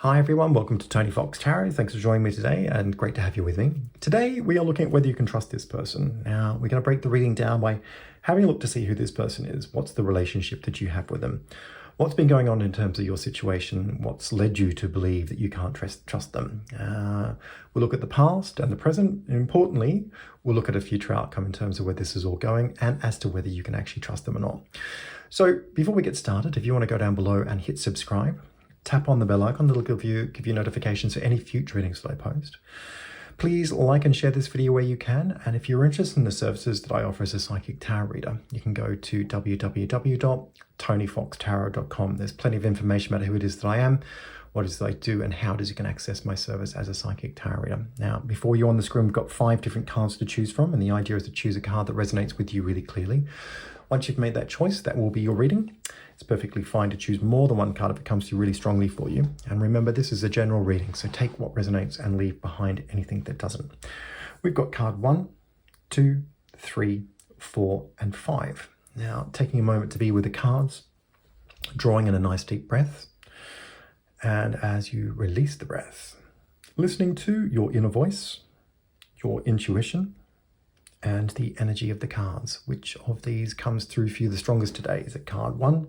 Hi everyone, welcome to Tony Fox Tarot. Thanks for joining me today and great to have you with me. Today we are looking at whether you can trust this person. Now we're going to break the reading down by having a look to see who this person is. What's the relationship that you have with them? What's been going on in terms of your situation? What's led you to believe that you can't trust them? We'll look at the past and the present. And importantly, we'll look at a future outcome in terms of where this is all going and as to whether you can actually trust them or not. So before we get started, if you want to go down below and hit subscribe, tap on the bell icon that'll give you notifications for any future readings that I post. Please like and share this video where you can. And if you're interested in the services that I offer as a psychic tarot reader, you can go to www.tonyfoxtarot.com. There's plenty of information about who it is that I am, what it is that I do, and how it is you can access my service as a psychic tarot reader. Now, before you on the screen, we've got 5 different cards to choose from, and the idea is to choose a card that resonates with you really clearly. Once you've made that choice, that will be your reading. It's perfectly fine to choose more than one card if it comes through really strongly for you. And remember, this is a general reading, so take what resonates and leave behind anything that doesn't. We've got card 1, 2, 3, 4, and 5. Now, taking a moment to be with the cards, drawing in a nice deep breath, and as you release the breath, listening to your inner voice, your intuition, and the energy of the cards. Which of these comes through for you the strongest today? Is it card 1,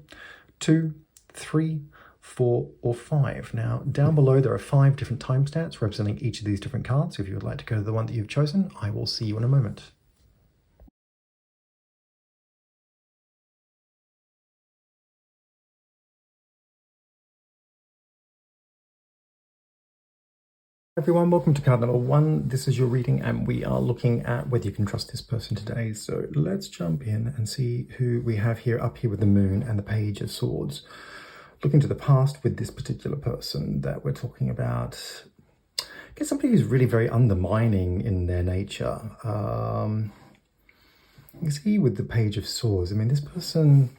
2, 3, 4, or 5? Now, down below there are 5 different timestamps representing each of these different cards. So if you would like to go to the one that you've chosen, I will see you in a moment. Everyone, welcome to card number 1. This is your reading and we are looking at whether you can trust this person today. So let's jump in and see who we have here, up here with the Moon and the Page of Swords. Looking to the past with this particular person that we're talking about. I guess somebody who's really very undermining in their nature. You see with the Page of Swords, I mean, this person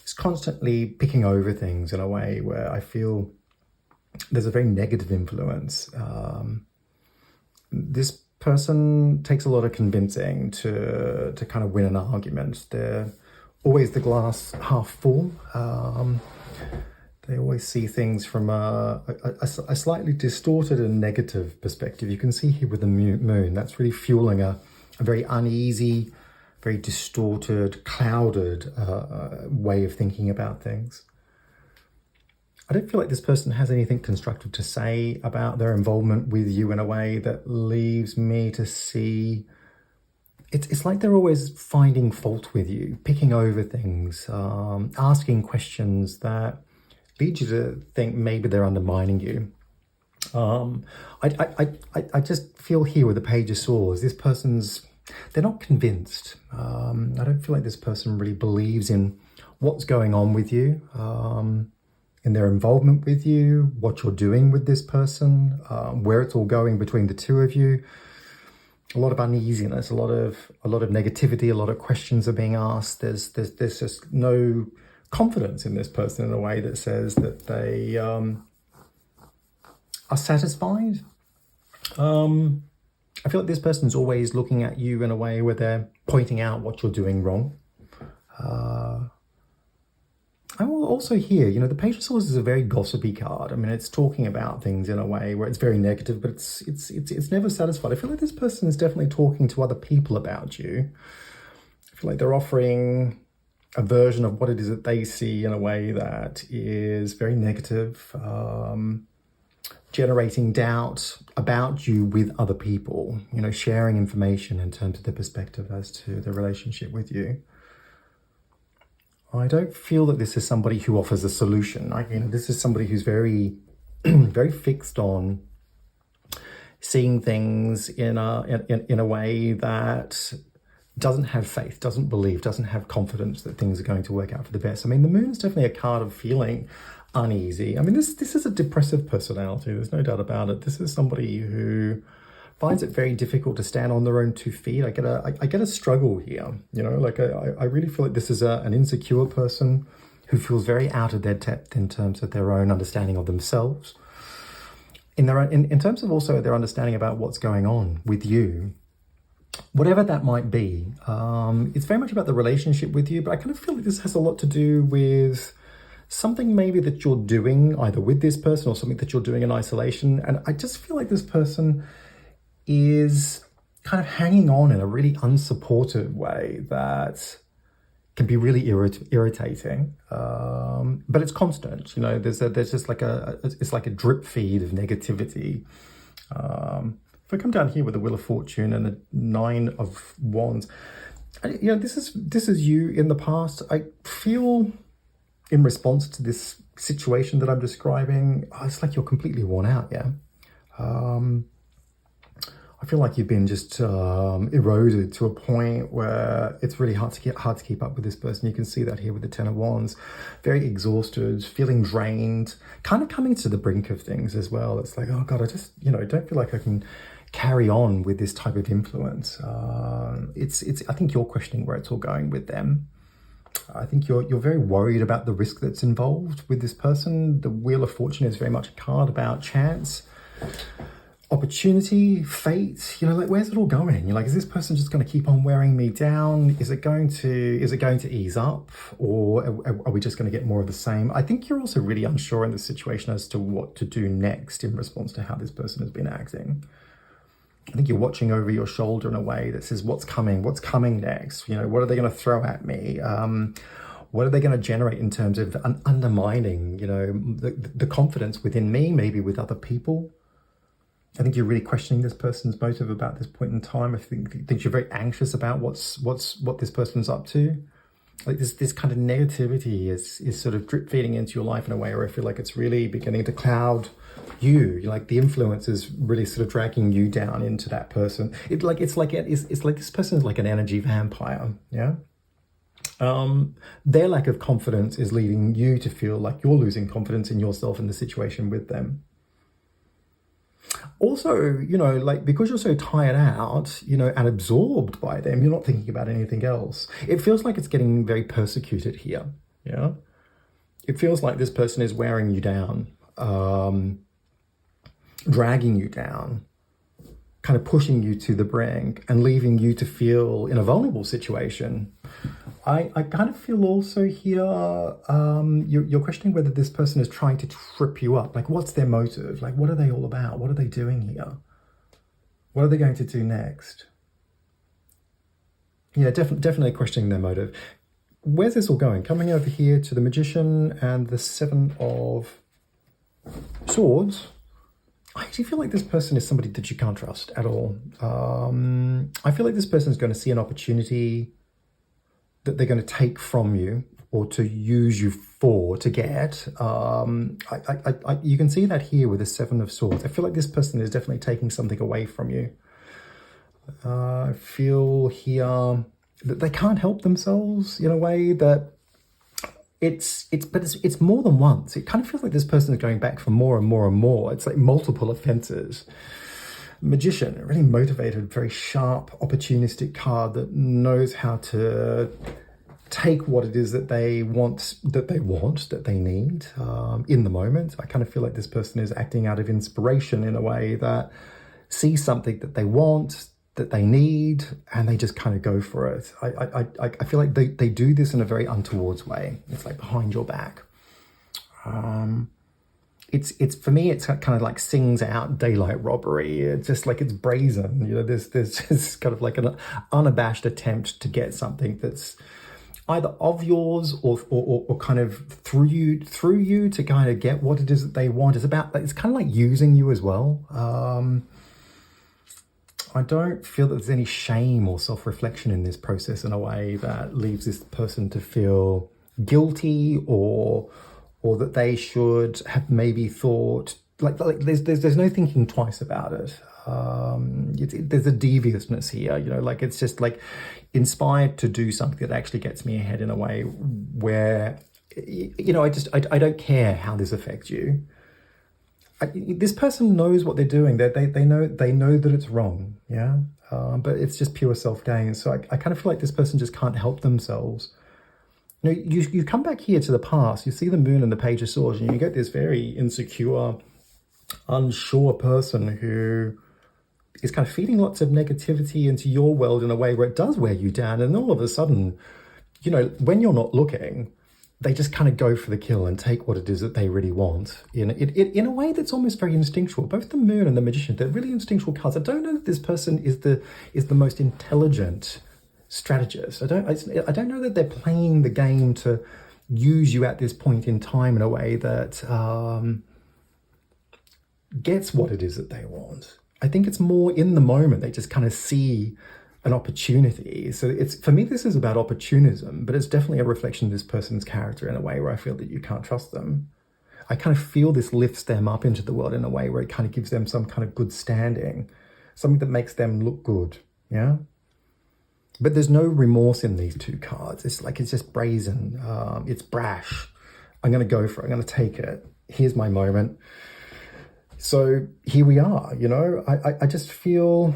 is constantly picking over things in a way where I feel there's a very negative influence. This person takes a lot of convincing to kind of win an argument. They're always the glass half full. They always see things from a slightly distorted and negative perspective. You can see here with the Moon, that's really fueling a very uneasy, very distorted, clouded way of thinking about things. I don't feel like this person has anything constructive to say about their involvement with you in a way that leaves me to see it's like they're always finding fault with you, picking over things, asking questions that lead you to think maybe they're undermining you. I just feel here with the Page of Swords, this person's, they're not convinced. I don't feel like this person really believes in what's going on with you. In their involvement with you, what you're doing with this person, where it's all going between the two of you. A lot of uneasiness, a lot of negativity, a lot of questions are being asked. There's just no confidence in this person in a way that says that they are satisfied. I feel like this person's always looking at you in a way where they're pointing out what you're doing wrong. I will also hear, you know, the Page of Swords is a very gossipy card. I mean, it's talking about things in a way where it's very negative, but it's never satisfied. I feel like this person is definitely talking to other people about you. I feel like they're offering a version of what it is that they see in a way that is very negative, generating doubt about you with other people, you know, sharing information in terms of their perspective as to the relationship with you. I don't feel that this is somebody who offers a solution. This is somebody who's very, very fixed on seeing things in a way that doesn't have faith, doesn't believe, doesn't have confidence that things are going to work out for the best. I mean, the Moon's definitely a card of feeling uneasy. I mean, this is a depressive personality. There's no doubt about it. This is somebody who finds it very difficult to stand on their own 2 feet. I get a struggle here, you know, like I really feel like this is an insecure person who feels very out of their depth in terms of their own understanding of themselves, in terms of also their understanding about what's going on with you, whatever that might be. It's very much about the relationship with you, but I kind of feel like this has a lot to do with something maybe that you're doing either with this person or something that you're doing in isolation. And I just feel like this person is kind of hanging on in a really unsupported way that can be really irritating, but it's constant. You know, there's just like it's like a drip feed of negativity. If I come down here with the Wheel of Fortune and the Nine of Wands, you know, this is you in the past. I feel in response to this situation that I'm describing, it's like you're completely worn out. Yeah. I feel like you've been just eroded to a point where it's really hard to keep up with this person. You can see that here with the Ten of Wands, very exhausted, feeling drained, kind of coming to the brink of things as well. It's like, oh God, I just, you know, don't feel like I can carry on with this type of influence. I think you're questioning where it's all going with them. I think you're very worried about the risk that's involved with this person. The Wheel of Fortune is very much a card about chance, opportunity, fate. You know, like, where's it all going? You're like, is this person just going to keep on wearing me down? Is it going to ease up, or are we just going to get more of the same? I think you're also really unsure in this situation as to what to do next in response to how this person has been acting. I think you're watching over your shoulder in a way that says, what's coming next? You know, what are they going to throw at me? What are they going to generate in terms of undermining, you know, the confidence within me, maybe with other people? I think you're really questioning this person's motive about this point in time. I think you're very anxious about what this person's up to. Like this kind of negativity is sort of drip feeding into your life in a way where I feel like it's really beginning to cloud you. Like the influence is really sort of dragging you down into that person. It's like this person is like an energy vampire. Yeah. Their lack of confidence is leading you to feel like you're losing confidence in yourself and the situation with them. Also, you know, like, because you're so tired out, you know, and absorbed by them, you're not thinking about anything else. It feels like it's getting very persecuted here. Yeah. It feels like this person is wearing you down, dragging you down, kind of pushing you to the brink and leaving you to feel in a vulnerable situation. I kind of feel also here, you're questioning whether this person is trying to trip you up. Like, what's their motive? Like, what are they all about? What are they doing here? What are they going to do next? Yeah, definitely questioning their motive. Where's this all going? Coming over here to the Magician and the Seven of Swords. I actually feel like this person is somebody that you can't trust at all. I feel like this person is going to see an opportunity that they're going to take from you or to use you to get. You can see that here with the Seven of Swords. I feel like this person is definitely taking something away from you. I feel here that they can't help themselves in a way that it's more than once. It kind of feels like this person is going back for more and more and more. It's like multiple offenses. Magician, a really motivated, very sharp, opportunistic card that knows how to take what it is that they want, that they need in the moment. I kind of feel like this person is acting out of inspiration in a way that sees something that they want, that they need, and they just kind of go for it. I feel like they do this in a very untowards way. It's like behind your back. It's for me, it's kind of like sings out daylight robbery. It's just like, it's brazen. You know, there's just kind of like an unabashed attempt to get something that's either of yours or kind of through you to kind of get what it is that they want. It's kind of like using you as well. I don't feel that there's any shame or self-reflection in this process in a way that leaves this person to feel guilty or that they should have maybe thought, like there's no thinking twice about it. There's a deviousness here, you know, like it's just like inspired to do something that actually gets me ahead in a way where, you know, I don't care how this affects you. This person knows what they're doing. They know that it's wrong, yeah. But it's just pure self-gain. So I kind of feel like this person just can't help themselves. You know, you come back here to the past. You see the Moon and the Page of Swords, and you get this very insecure, unsure person who is kind of feeding lots of negativity into your world in a way where it does wear you down. And all of a sudden, you know, when you're not looking, they just kind of go for the kill and take what it is that they really want in a way that's almost very instinctual. Both the Moon and the Magician, they're really instinctual cards. I don't know that this person is the most intelligent strategist. I don't know that they're playing the game to use you at this point in time in a way that gets what it is that they want. I think it's more in the moment. They just kind of see an opportunity. So it's, for me, this is about opportunism, but it's definitely a reflection of this person's character in a way where I feel that you can't trust them. I kind of feel this lifts them up into the world in a way where it kind of gives them some kind of good standing, something that makes them look good, yeah? But there's no remorse in these two cards. It's like, it's just brazen, it's brash. I'm gonna go for it, I'm gonna take it. Here's my moment. So here we are, you know? I just feel,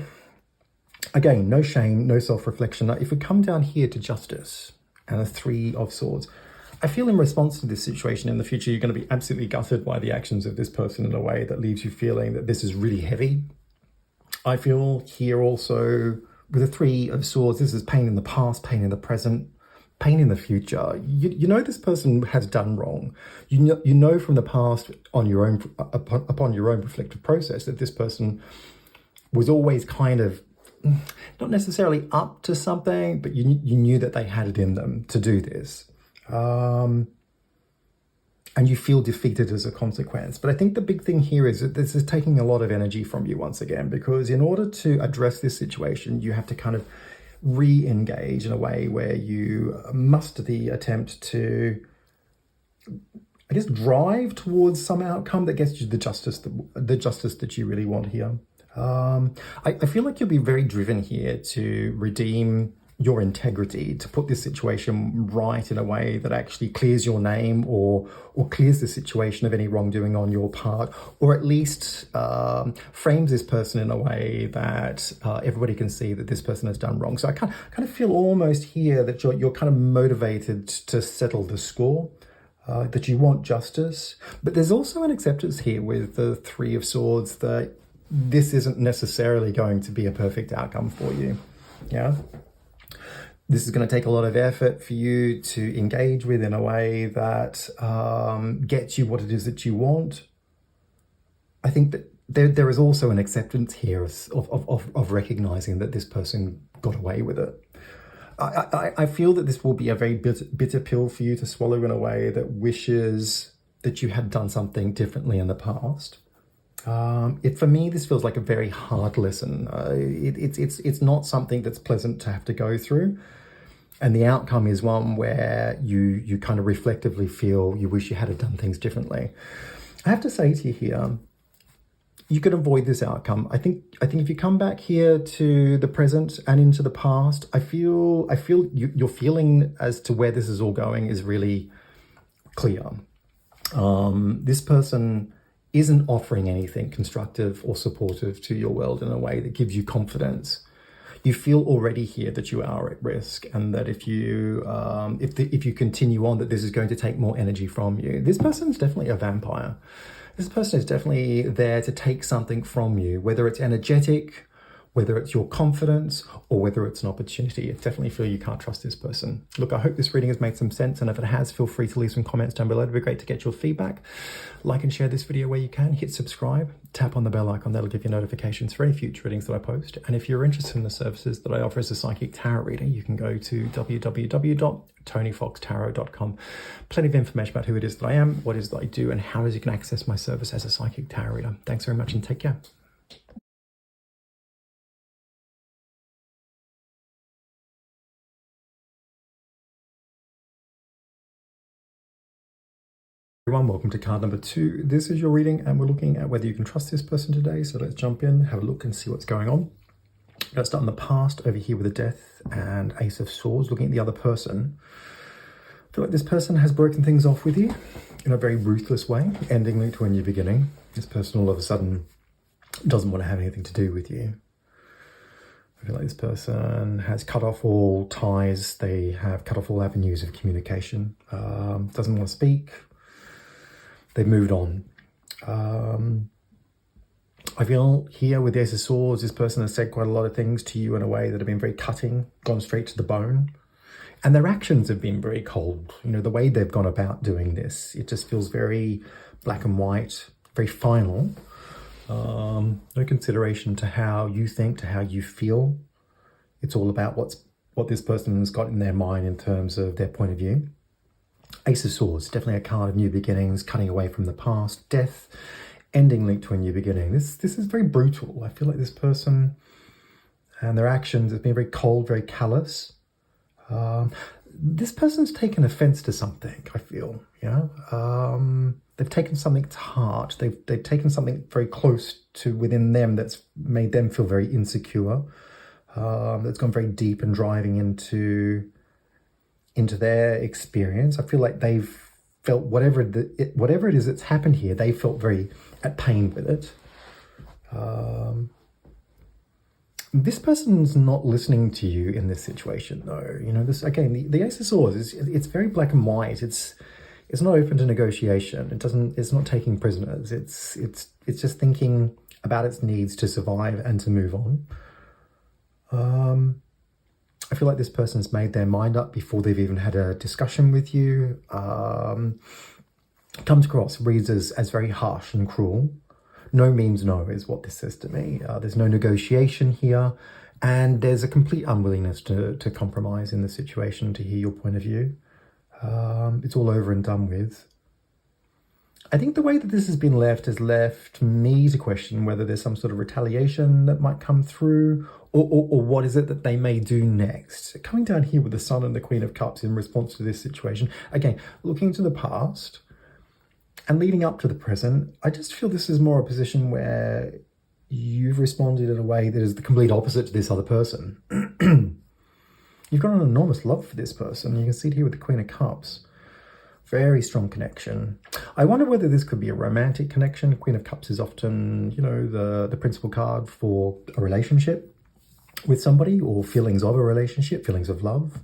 again, no shame, no self-reflection. If we come down here to Justice and the Three of Swords, I feel in response to this situation in the future, you're going to be absolutely gutted by the actions of this person in a way that leaves you feeling that this is really heavy. I feel here also with the Three of Swords, this is pain in the past, pain in the present, pain in the future. You know this person has done wrong. You know from the past on your own, upon your own reflective process, that this person was always kind of not necessarily up to something, but you knew that they had it in them to do this. And you feel defeated as a consequence. But I think the big thing here is that this is taking a lot of energy from you once again, because in order to address this situation, you have to kind of re-engage in a way where you muster the attempt to, I guess, drive towards some outcome that gets you the justice that you really want here. I feel like you'll be very driven here to redeem your integrity, to put this situation right in a way that actually clears your name or clears the situation of any wrongdoing on your part, or at least frames this person in a way that everybody can see that this person has done wrong. So I kind of feel almost here that you're kind of motivated to settle the score, that you want justice. But there's also an acceptance here with the Three of Swords that this isn't necessarily going to be a perfect outcome for you, yeah? This is going to take a lot of effort for you to engage with in a way that gets you what it is that you want. I think that there is also an acceptance here of recognizing that this person got away with it. I feel that this will be a very bitter pill for you to swallow in a way that wishes that you had done something differently in the past. For me, this feels like a very hard lesson. It's not something that's pleasant to have to go through. And the outcome is one where you kind of reflectively feel you wish you had done things differently. I have to say to you here, you could avoid this outcome. I think if you come back here to the present and into the past, I feel your feeling as to where this is all going is really clear. This person isn't offering anything constructive or supportive to your world in a way that gives you confidence. You feel already here that you are at risk, and that if you continue on, that this is going to take more energy from you. This person is definitely a vampire. This person is definitely there to take something from you, whether it's energetic, whether it's your confidence, or whether it's an opportunity. I definitely feel you can't trust this person. Look, I hope this reading has made some sense, and if it has, feel free to leave some comments down below. It'd be great to get your feedback. Like and share this video where you can. Hit subscribe, tap on the bell icon. That'll give you notifications for any future readings that I post. And if you're interested in the services that I offer as a psychic tarot reader, you can go to www.tonyfoxtarot.com. Plenty of information about who it is that I am, what it is that I do, and how you can access my service as a psychic tarot reader. Thanks very much and take care. Everyone, welcome to card number 2. This is your reading, and we're looking at whether you can trust this person today. So let's jump in, have a look and see what's going on. Let's start in the past over here with the Death and Ace of Swords, looking at the other person. I feel like this person has broken things off with you in a very ruthless way, ending to a new beginning. This person all of a sudden doesn't want to have anything to do with you. I feel like this person has cut off all ties. They have cut off all avenues of communication. Doesn't want to speak. They've moved on. I feel here with the Ace of Swords, this person has said quite a lot of things to you in a way that have been very cutting, gone straight to the bone. And their actions have been very cold. You know, the way they've gone about doing this, it just feels very black and white, very final. No consideration to how you think, to how you feel. It's all about what this person has got in their mind in terms of their point of view. Ace of Swords, definitely a card of new beginnings, cutting away from the past, death, ending linked to a new beginning. This is very brutal. I feel like this person and their actions have been very cold, very callous. This person's taken offense to something, I feel, you know. They've taken something to heart. They've taken something very close to within them that's made them feel very insecure. That's gone very deep and driving into their experience. I feel like they've felt whatever it is that's happened here, they felt very at pain with it. This person's not listening to you in this situation, though. You know, this again, the Ace of Swords it's very black and white. It's not open to negotiation. It's not taking prisoners. It's just thinking about its needs to survive and to move on. I feel like this person's made their mind up before they've even had a discussion with you. Comes across, reads as very harsh and cruel. No means no is what this says to me. There's no negotiation here, and there's a complete unwillingness to compromise in the situation, to hear your point of view. It's all over and done with. I think the way that this has been left has left me to question whether there's some sort of retaliation that might come through, or what is it that they may do next. Coming down here with the Sun and the Queen of Cups in response to this situation, again, looking to the past and leading up to the present, I just feel this is more a position where you've responded in a way that is the complete opposite to this other person. You've got an enormous love for this person. You can see it here with the Queen of Cups. Very strong connection. I wonder whether this could be a romantic connection. Queen of Cups is often, you know, the principal card for a relationship with somebody, or feelings of a relationship, feelings of love.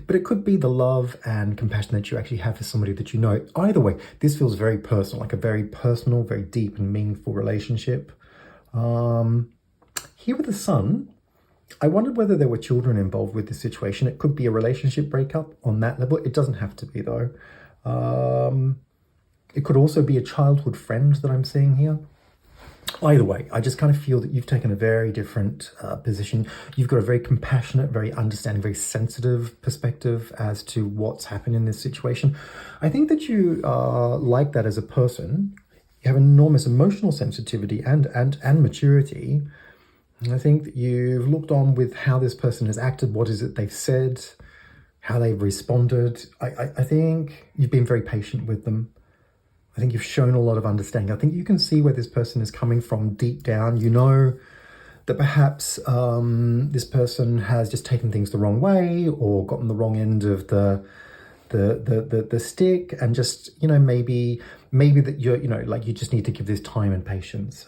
But it could be the love and compassion that you actually have for somebody that you know. Either way, this feels very personal, like a very personal, very deep and meaningful relationship. Here with the Sun, I wondered whether there were children involved with this situation. It could be a relationship breakup on that level. It doesn't have to be, though. It could also be a childhood friend that I'm seeing here. Either way, I just kind of feel that you've taken a very different position. You've got a very compassionate, very understanding, very sensitive perspective as to what's happened in this situation. I think that you are like that as a person. You have enormous emotional sensitivity and maturity. And I think that you've looked on with how this person has acted, what is it they've said, how they've responded. I think you've been very patient with them. I think you've shown a lot of understanding. I think you can see where this person is coming from deep down. You know that perhaps this person has just taken things the wrong way, or gotten the wrong end of the stick, and just, you know, maybe that you're, you know, like, you just need to give this time and patience.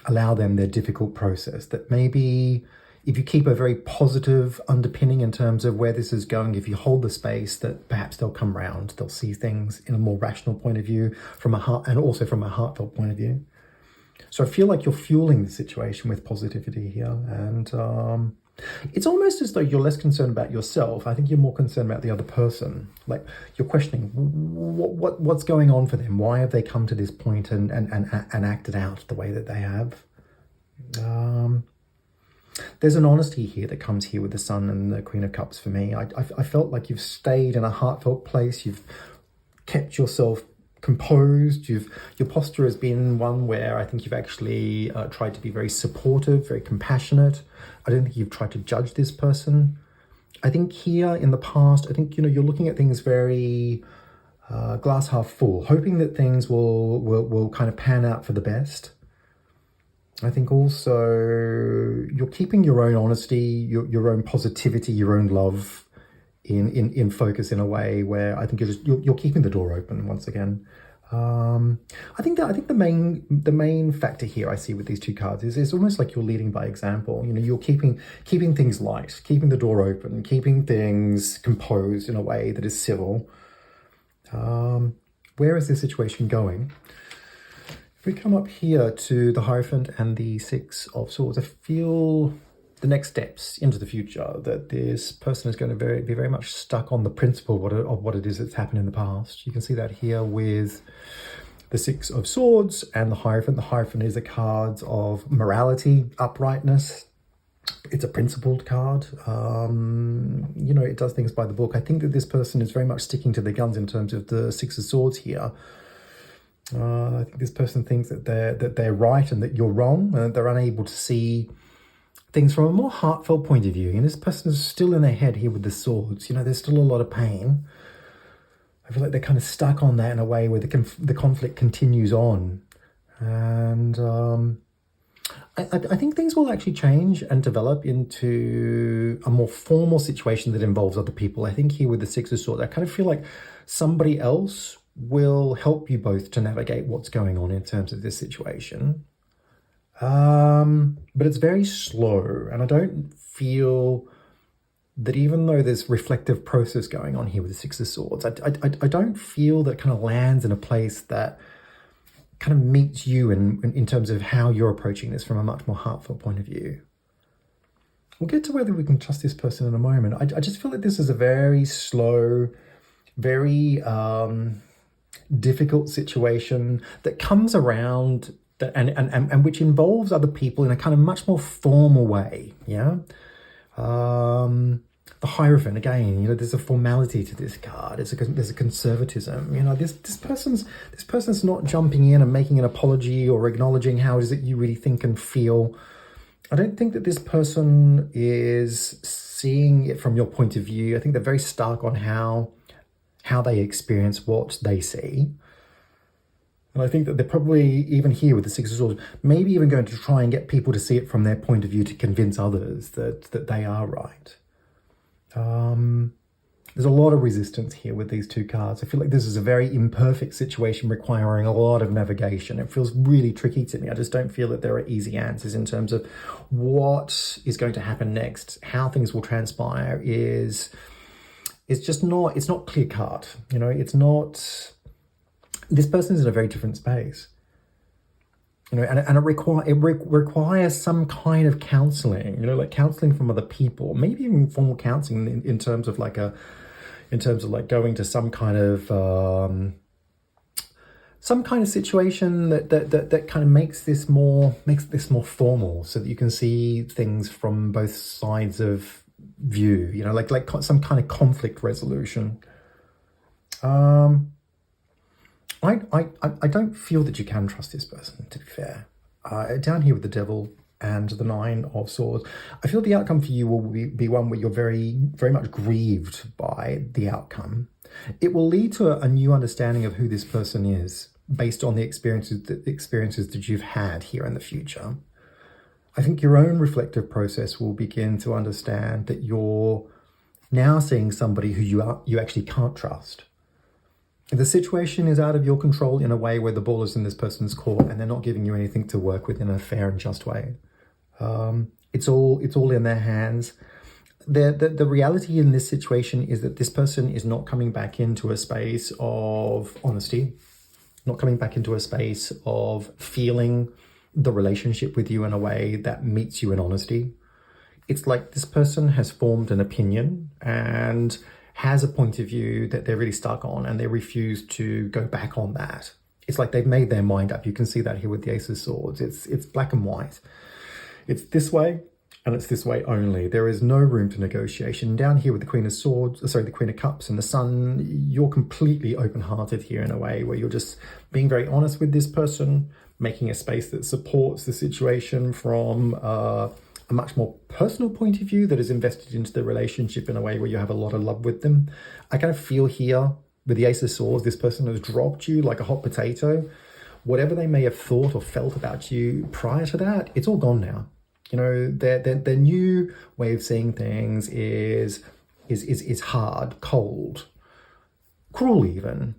Allow them their difficult process. That maybe if you keep a very positive underpinning in terms of where this is going, if you hold the space, that perhaps they'll come round, they'll see things in a more rational point of view, from a heart, and also from a heartfelt point of view. So I feel like you're fueling the situation with positivity here, and it's almost as though you're less concerned about yourself. I think you're more concerned about the other person. Like, you're questioning what's going on for them. Why have they come to this point and acted out the way that they have? There's an honesty here that comes here with the Sun and the Queen of Cups for me. I felt like you've stayed in a heartfelt place. You've kept yourself composed. Your posture has been one where I think you've actually tried to be very supportive, very compassionate. I don't think you've tried to judge this person. I think here in the past, I think, you know, you're looking at things very glass half full, hoping that things will kind of pan out for the best. I think also you're keeping your own honesty, your own positivity, your own love in focus in a way where I think you're keeping the door open once again. I think the main factor here I see with these two cards is almost like you're leading by example. You know, you're keeping things light, keeping the door open, keeping things composed in a way that is civil. Where is this situation going? If we come up here to the Hierophant and the Six of Swords, I feel the next steps into the future, that this person is going to be very much stuck on the principle of what it is that's happened in the past. You can see that here with the Six of Swords and the Hierophant. The Hierophant is a card of morality, uprightness. It's a principled card. You know, it does things by the book. I think that this person is very much sticking to their guns in terms of the Six of Swords here. I think this person thinks that they're right and that you're wrong, and they're unable to see things from a more heartfelt point of view. And this person is still in their head here with the swords. You know, there's still a lot of pain. I feel like they're kind of stuck on that in a way where the conflict continues on. And I think things will actually change and develop into a more formal situation that involves other people. I think here with the Six of Swords, I kind of feel like somebody else will help you both to navigate what's going on in terms of this situation. But it's very slow, and I don't feel that even though there's reflective process going on here with the Six of Swords, I don't feel that it kind of lands in a place that kind of meets you in terms of how you're approaching this from a much more heartfelt point of view. We'll get to whether we can trust this person in a moment. I just feel like this is a very slow, very difficult situation that comes around and which involves other people in a kind of much more formal way. Yeah. The Hierophant, again, you know, there's a formality to this card. There's a conservatism. You know, this person's not jumping in and making an apology or acknowledging how it is that you really think and feel. I don't think that this person is seeing it from your point of view. I think they're very stark on how they experience what they see. And I think that they're probably, even here with the Six of Swords, maybe even going to try and get people to see it from their point of view to convince others that they are right. There's a lot of resistance here with these two cards. I feel like this is a very imperfect situation requiring a lot of navigation. It feels really tricky to me. I just don't feel that there are easy answers in terms of what is going to happen next. How things will transpire is just not, it's not clear cut. You know, it's not, this person is in a very different space. You know, and it requires some kind of counseling, you know, like counseling from other people, maybe even formal counseling in terms of going to some kind of situation that kind of makes this more formal, so that you can see things from both sides of view, you know, like some kind of conflict resolution. I don't feel that you can trust this person, to be fair. Down here with the Devil and the Nine of Swords, I feel the outcome for you will be one where you're very, very much grieved by the outcome. It will lead to a new understanding of who this person is based on the experiences that you've had here in the future. I think your own reflective process will begin to understand that you're now seeing somebody who you actually can't trust. The situation is out of your control in a way where the ball is in this person's court and they're not giving you anything to work with in a fair and just way. It's all in their hands. The reality in this situation is that this person is not coming back into a space of honesty, not coming back into a space of feeling the relationship with you in a way that meets you in honesty. It's like this person has formed an opinion and has a point of view that they're really stuck on, and they refuse to go back on that. It's like they've made their mind up. You can see that here with the Ace of Swords. It's black and white. It's this way, and it's this way only. There is no room for negotiation. Down here with the Queen of Swords, the Queen of Cups and the Sun, you're completely open-hearted here in a way where you're just being very honest with this person, making a space that supports the situation from a much more personal point of view that is invested into the relationship in a way where you have a lot of love with them. I kind of feel here with the Ace of Swords, this person has dropped you like a hot potato. Whatever they may have thought or felt about you prior to that, it's all gone now. You know, their new way of seeing things is hard, cold, cruel even.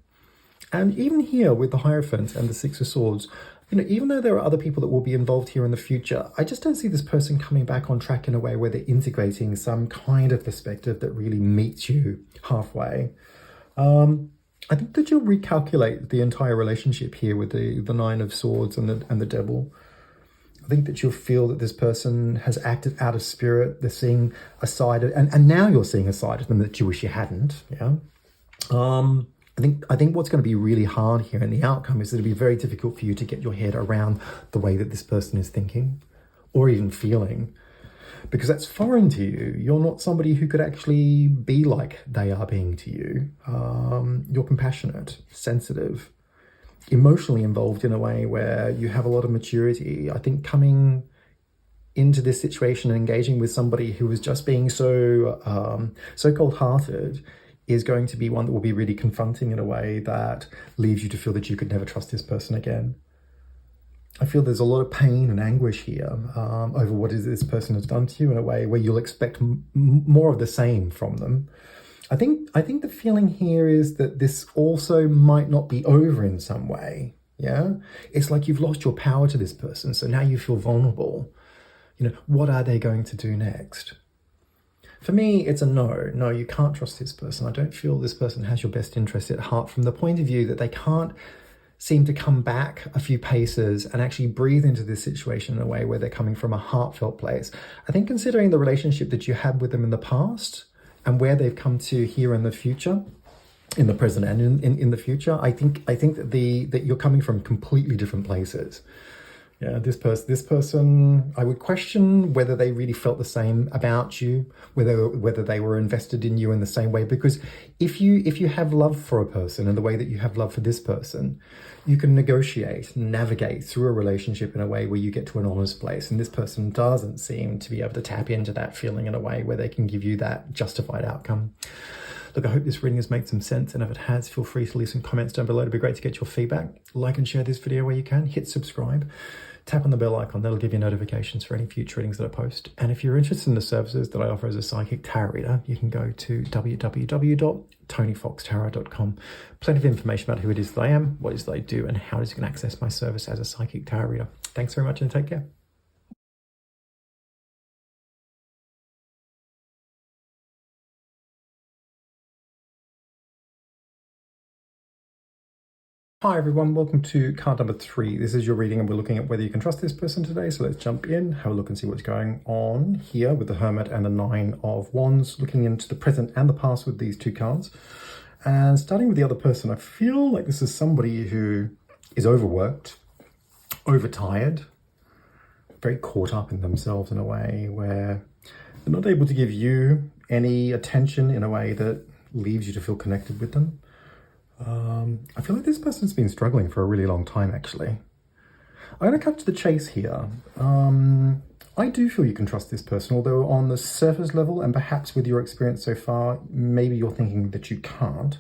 And even here with the Hierophant and the Six of Swords, you know, even though there are other people that will be involved here in the future, I just don't see this person coming back on track in a way where they're integrating some kind of perspective that really meets you halfway. I think that you'll recalculate the entire relationship here with the Nine of Swords and the Devil. I think that you'll feel that this person has acted out of spirit. They're seeing a side of, and now you're seeing a side of them that you wish you hadn't. Yeah. I think what's going to be really hard here in the outcome is that it'll be very difficult for you to get your head around the way that this person is thinking or even feeling, because that's foreign to you. You're not somebody who could actually be like they are being to you. You're compassionate, sensitive, emotionally involved in a way where you have a lot of maturity. I think coming into this situation and engaging with somebody who is just being so cold-hearted is going to be one that will be really confronting in a way that leaves you to feel that you could never trust this person again. I feel there's a lot of pain and anguish here over what is this person has done to you in a way where you'll expect more of the same from them. I think the feeling here is that this also might not be over in some way. Yeah, it's like you've lost your power to this person, so now you feel vulnerable. What are they going to do next? For me, it's a no. No, you can't trust this person. I don't feel this person has your best interest at heart from the point of view that they can't seem to come back a few paces and actually breathe into this situation in a way where they're coming from a heartfelt place. I think considering the relationship that you had with them in the past and where they've come to here in the future, in the present and in the future, I think that you're coming from completely different places. Yeah, this person, I would question whether they really felt the same about you, whether they were invested in you in the same way. Because if you have love for a person in the way that you have love for this person, you can negotiate, navigate through a relationship in a way where you get to an honest place. And this person doesn't seem to be able to tap into that feeling in a way where they can give you that justified outcome. Look, I hope this reading has made some sense, and if it has, feel free to leave some comments down below. It'd be great to get your feedback. Like and share this video where you can. Hit subscribe. Tap on the bell icon. That'll give you notifications for any future readings that I post. And if you're interested in the services that I offer as a psychic tarot reader, you can go to www.tonyfoxtarot.com. Plenty of information about who it is that I am, what it is that I do, and how it is you can access my service as a psychic tarot reader. Thanks very much and take care. Hi everyone, welcome to card number 3. This is your reading and we're looking at whether you can trust this person today. So let's jump in, have a look and see what's going on here with the Hermit and the Nine of Wands, looking into the present and the past with these two cards. And starting with the other person, I feel like this is somebody who is overworked, overtired, very caught up in themselves in a way where they're not able to give you any attention in a way that leaves you to feel connected with them. I feel like this person's been struggling for a really long time, actually. I'm going to cut to the chase here. I do feel you can trust this person, although on the surface level, and perhaps with your experience so far, maybe you're thinking that you can't.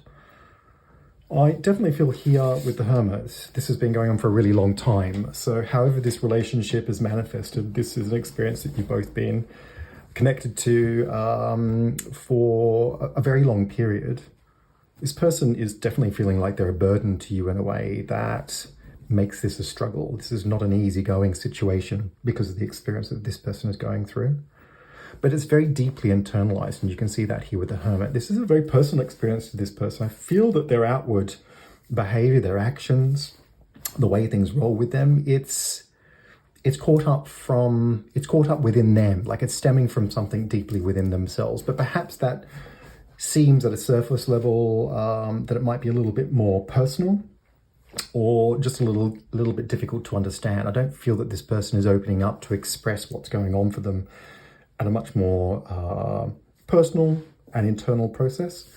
I definitely feel here with the Hermit, this has been going on for a really long time. So however this relationship is manifested, this is an experience that you've both been connected to for a very long period. This person is definitely feeling like they're a burden to you in a way that makes this a struggle. This is not an easygoing situation because of the experience that this person is going through. But it's very deeply internalized, and you can see that here with the Hermit. This is a very personal experience to this person. I feel that their outward behavior, their actions, the way things roll with them, it's caught up within them, like it's stemming from something deeply within themselves. But perhaps that seems at a surface level that it might be a little bit more personal or just a little bit difficult to understand. I don't feel that this person is opening up to express what's going on for them at a much more personal and internal process.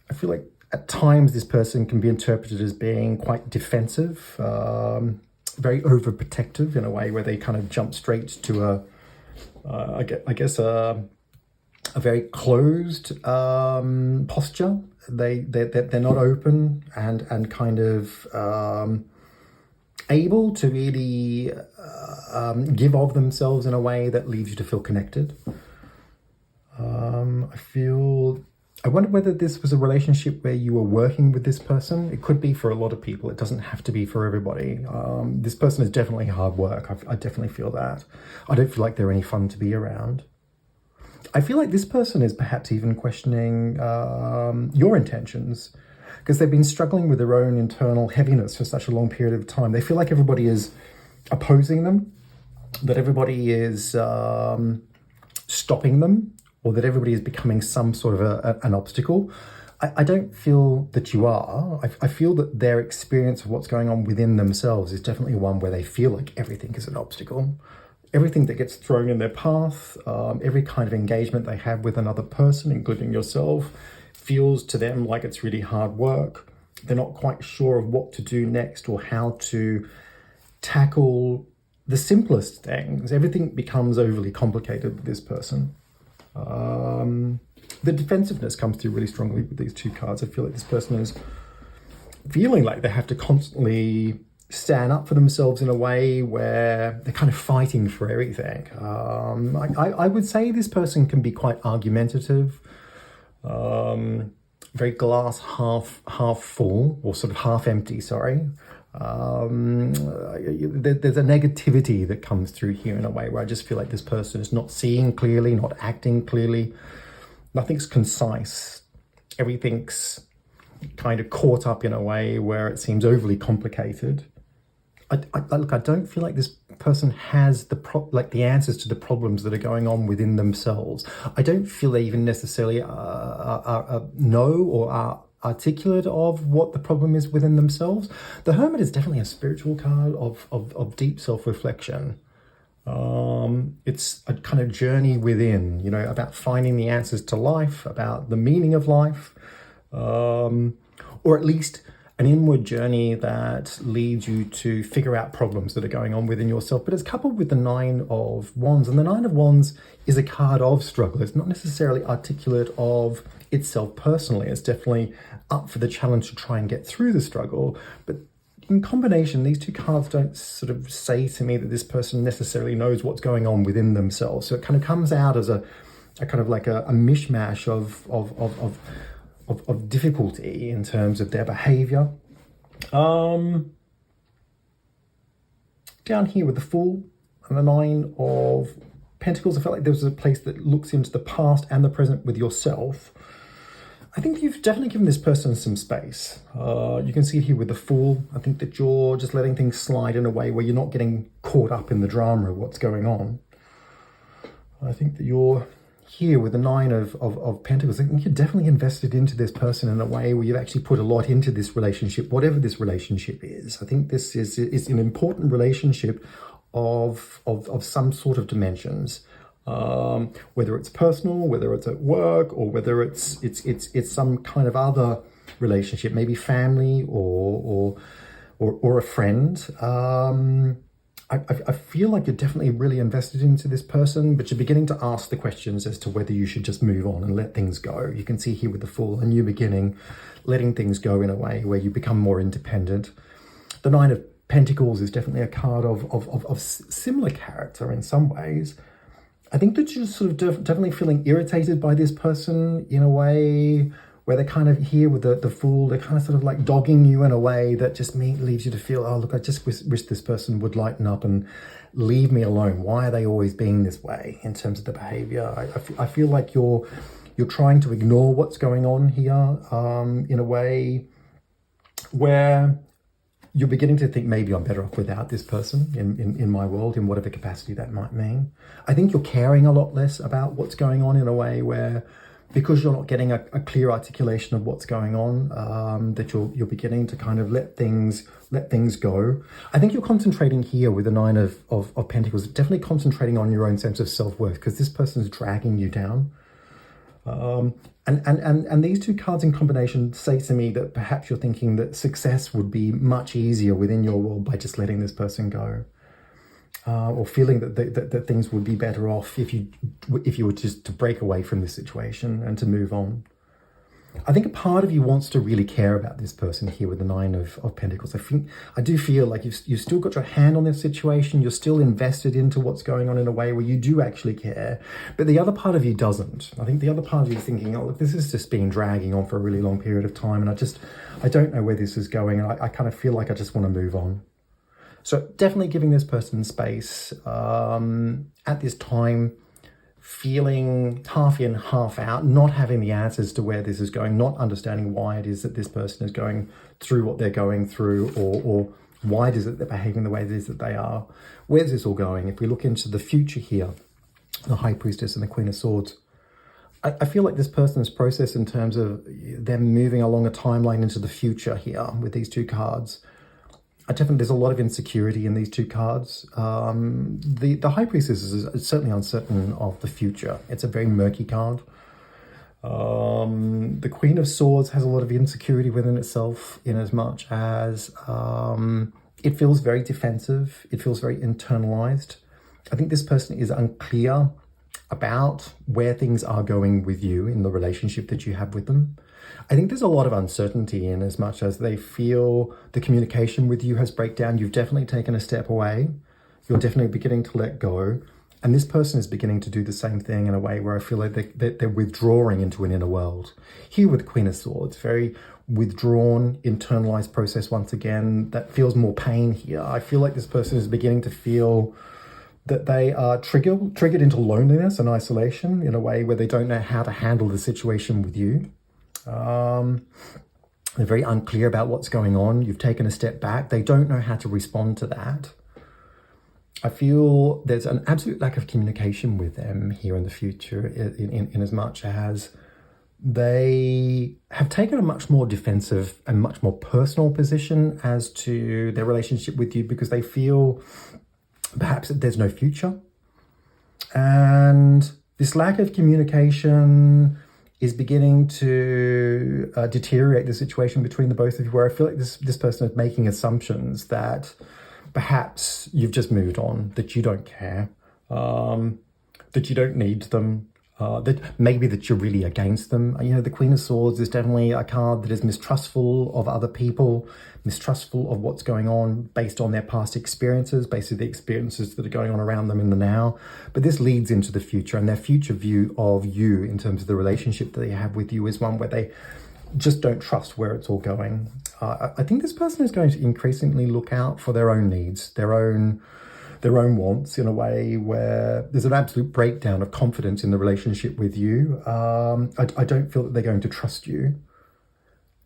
I feel like at times this person can be interpreted as being quite defensive, very overprotective in a way where they kind of jump straight to a very closed posture. They're not open and kind of able to really give of themselves in a way that leaves you to feel connected. I wonder whether this was a relationship where you were working with this person. It could be for a lot of people. It doesn't have to be for everybody. This person is definitely hard work. I definitely feel that. I don't feel like they're any fun to be around. I feel like this person is perhaps even questioning your intentions because they've been struggling with their own internal heaviness for such a long period of time. They feel like everybody is opposing them that everybody is stopping them, or that everybody is becoming some sort of an obstacle. I don't feel that you are. I feel that their experience of what's going on within themselves is definitely one where they feel like everything is an obstacle. Everything that gets thrown in their path, every kind of engagement they have with another person, including yourself, feels to them like it's really hard work. They're not quite sure of what to do next or how to tackle the simplest things. Everything becomes overly complicated with this person. The defensiveness comes through really strongly with these two cards. I feel like this person is feeling like they have to constantly stand up for themselves in a way where they're kind of fighting for everything. I would say this person can be quite argumentative, very glass half full, or sort of half empty, sorry. There's a negativity that comes through here in a way where I just feel like this person is not seeing clearly, not acting clearly. Nothing's concise. Everything's kind of caught up in a way where it seems overly complicated. Look, I don't feel like this person has the answers to the problems that are going on within themselves. I don't feel they even necessarily know or are articulate of what the problem is within themselves. The Hermit is definitely a spiritual card of deep self-reflection. It's a kind of journey within, about finding the answers to life, about the meaning of life, or at least an inward journey that leads you to figure out problems that are going on within yourself. But it's coupled with the Nine of Wands, and the Nine of Wands is a card of struggle. It's not necessarily articulate of itself personally. It's definitely up for the challenge to try and get through the struggle. But in combination, these two cards don't sort of say to me that this person necessarily knows what's going on within themselves. So it kind of comes out as a kind of like a mishmash of difficulty in terms of their behavior. Down here with the Fool and the Nine of Pentacles, I felt like there was a place that looks into the past and the present with yourself. I think you've definitely given this person some space. You can see it here with the Fool. I think that you're just letting things slide in a way where you're not getting caught up in the drama of what's going on. I think that you're here with the Nine of Pentacles. I think you're definitely invested into this person in a way where you've actually put a lot into this relationship, whatever this relationship is. I think this is an important relationship of some sort of dimensions. Whether it's personal, whether it's at work, or whether it's some kind of other relationship, maybe family or a friend. I feel like you're definitely really invested into this person, but you're beginning to ask the questions as to whether you should just move on and let things go. You can see here with the Fool, a new beginning, letting things go in a way where you become more independent. The Nine of Pentacles is definitely a card of similar character in some ways. I think that you're sort of definitely feeling irritated by this person in a way where they're kind of here with the Fool. They're kind of sort of like dogging you in a way that just leaves you to feel, oh, look, I just wish this person would lighten up and leave me alone. Why are they always being this way in terms of the behavior? I feel like you're trying to ignore what's going on here in a way where you're beginning to think maybe I'm better off without this person in my world, in whatever capacity that might mean. I think you're caring a lot less about what's going on in a way where, because you're not getting a clear articulation of what's going on, that you're beginning to kind of let things go. I think you're concentrating here with the Nine of Pentacles, definitely concentrating on your own sense of self-worth, because this person's dragging you down. And these two cards in combination say to me that perhaps you're thinking that success would be much easier within your world by just letting this person go, or feeling that things would be better off if you were just to break away from this situation and to move on. I think a part of you wants to really care about this person here with the Nine of Pentacles. I do feel like you've still got your hand on this situation. You're still invested into what's going on in a way where you do actually care. But the other part of you doesn't. I think the other part of you is thinking, oh, look, this has just been dragging on for a really long period of time. And I don't know where this is going. And I kind of feel like I just want to move on. So definitely giving this person space at this time, feeling half in, half out, not having the answers to where this is going, not understanding why it is that this person is going through what they're going through, or Why is it they're behaving the way it is that they are? Where's this all going? If we look into the future here, the High Priestess and the Queen of Swords, I feel like this person's process in terms of them moving along a timeline into the future here with these two cards. There's a lot of insecurity in these two cards. The High Priestess is certainly uncertain of the future. It's a very murky card. The Queen of Swords has a lot of insecurity within itself, in as much as it feels very defensive. It feels very internalized. I think this person is unclear about where things are going with you in the relationship that you have with them. I think there's a lot of uncertainty in as much as they feel the communication with you has breakdown. You've definitely taken a step away. You're definitely beginning to let go. And this person is beginning to do the same thing in a way where I feel like they're withdrawing into an inner world. Here with Queen of Swords, very withdrawn, internalized process once again. That feels more pain here. I feel like this person is beginning to feel that they are triggered into loneliness and isolation in a way where they don't know how to handle the situation with you. They're very unclear about what's going on. You've taken a step back. They don't know how to respond to that. I feel there's an absolute lack of communication with them here in the future, in as much as they have taken a much more defensive and much more personal position as to their relationship with you, because they feel perhaps that there's no future. And this lack of communication is beginning to deteriorate the situation between the both of you, where I feel like this person is making assumptions that perhaps you've just moved on, that you don't care, that you don't need them, that maybe that you're really against them. You know, the Queen of Swords is definitely a card that is mistrustful of other people, mistrustful of what's going on based on their past experiences, based on the experiences that are going on around them in the now. But this leads into the future, and their future view of you in terms of the relationship that they have with you is one where they just don't trust where it's all going. I think this person is going to increasingly look out for their own needs, their own wants, in a way where there's an absolute breakdown of confidence in the relationship with you. I don't feel that they're going to trust you.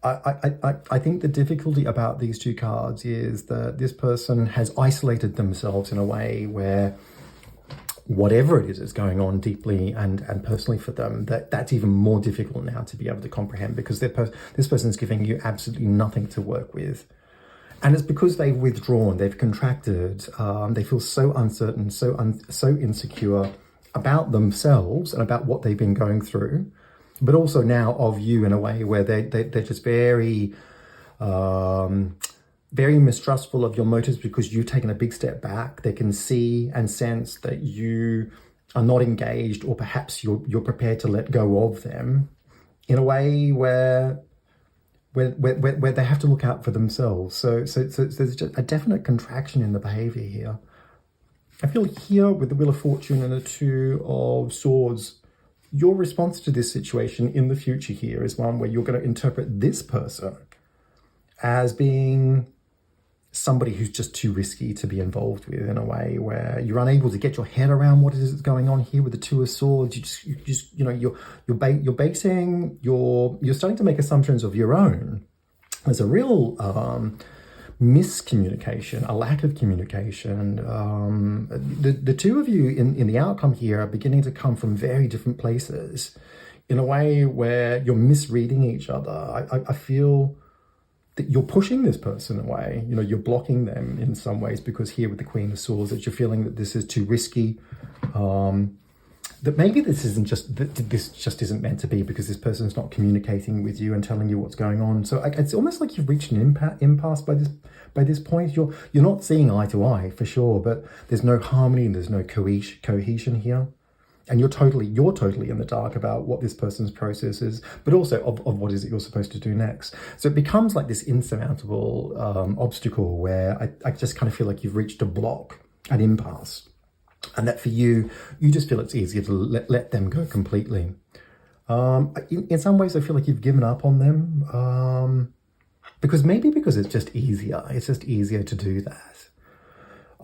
I think the difficulty about these two cards is that this person has isolated themselves in a way where whatever it is that's going on deeply and personally for them, that's even more difficult now to be able to comprehend, because this person is giving you absolutely nothing to work with. And it's because they've withdrawn, they've contracted, they feel so uncertain, so insecure about themselves and about what they've been going through, but also now of you in a way where they're just very mistrustful of your motives, because you've taken a big step back. They can see and sense that you are not engaged, or perhaps you're prepared to let go of them in a way where they have to look out for themselves. So there's just a definite contraction in the behavior here. I feel here with the Wheel of Fortune and the Two of Swords, your response to this situation in the future here is one where you're going to interpret this person as being somebody who's just too risky to be involved with, in a way where you're unable to get your head around what it is that's going on here with the Two of Swords. You're starting to make assumptions of your own. There's a real miscommunication, a lack of communication. The two of you in the outcome here are beginning to come from very different places, in a way where you're misreading each other. I feel that you're pushing this person away. You know, you're blocking them in some ways, because here with the Queen of Swords, that you're feeling that this is too risky, that maybe this just isn't meant to be, because this person's not communicating with you and telling you what's going on. So it's almost like you've reached an impasse by this point. You're not seeing eye to eye for sure, but there's no harmony and there's no cohesion here. And you're totally in the dark about what this person's process is, but also of what is it you're supposed to do next. So it becomes like this insurmountable obstacle where I just kind of feel like you've reached a block, an impasse. And that for you just feel it's easier to let them go completely. In some ways, I feel like you've given up on them, because it's just easier. It's just easier to do that.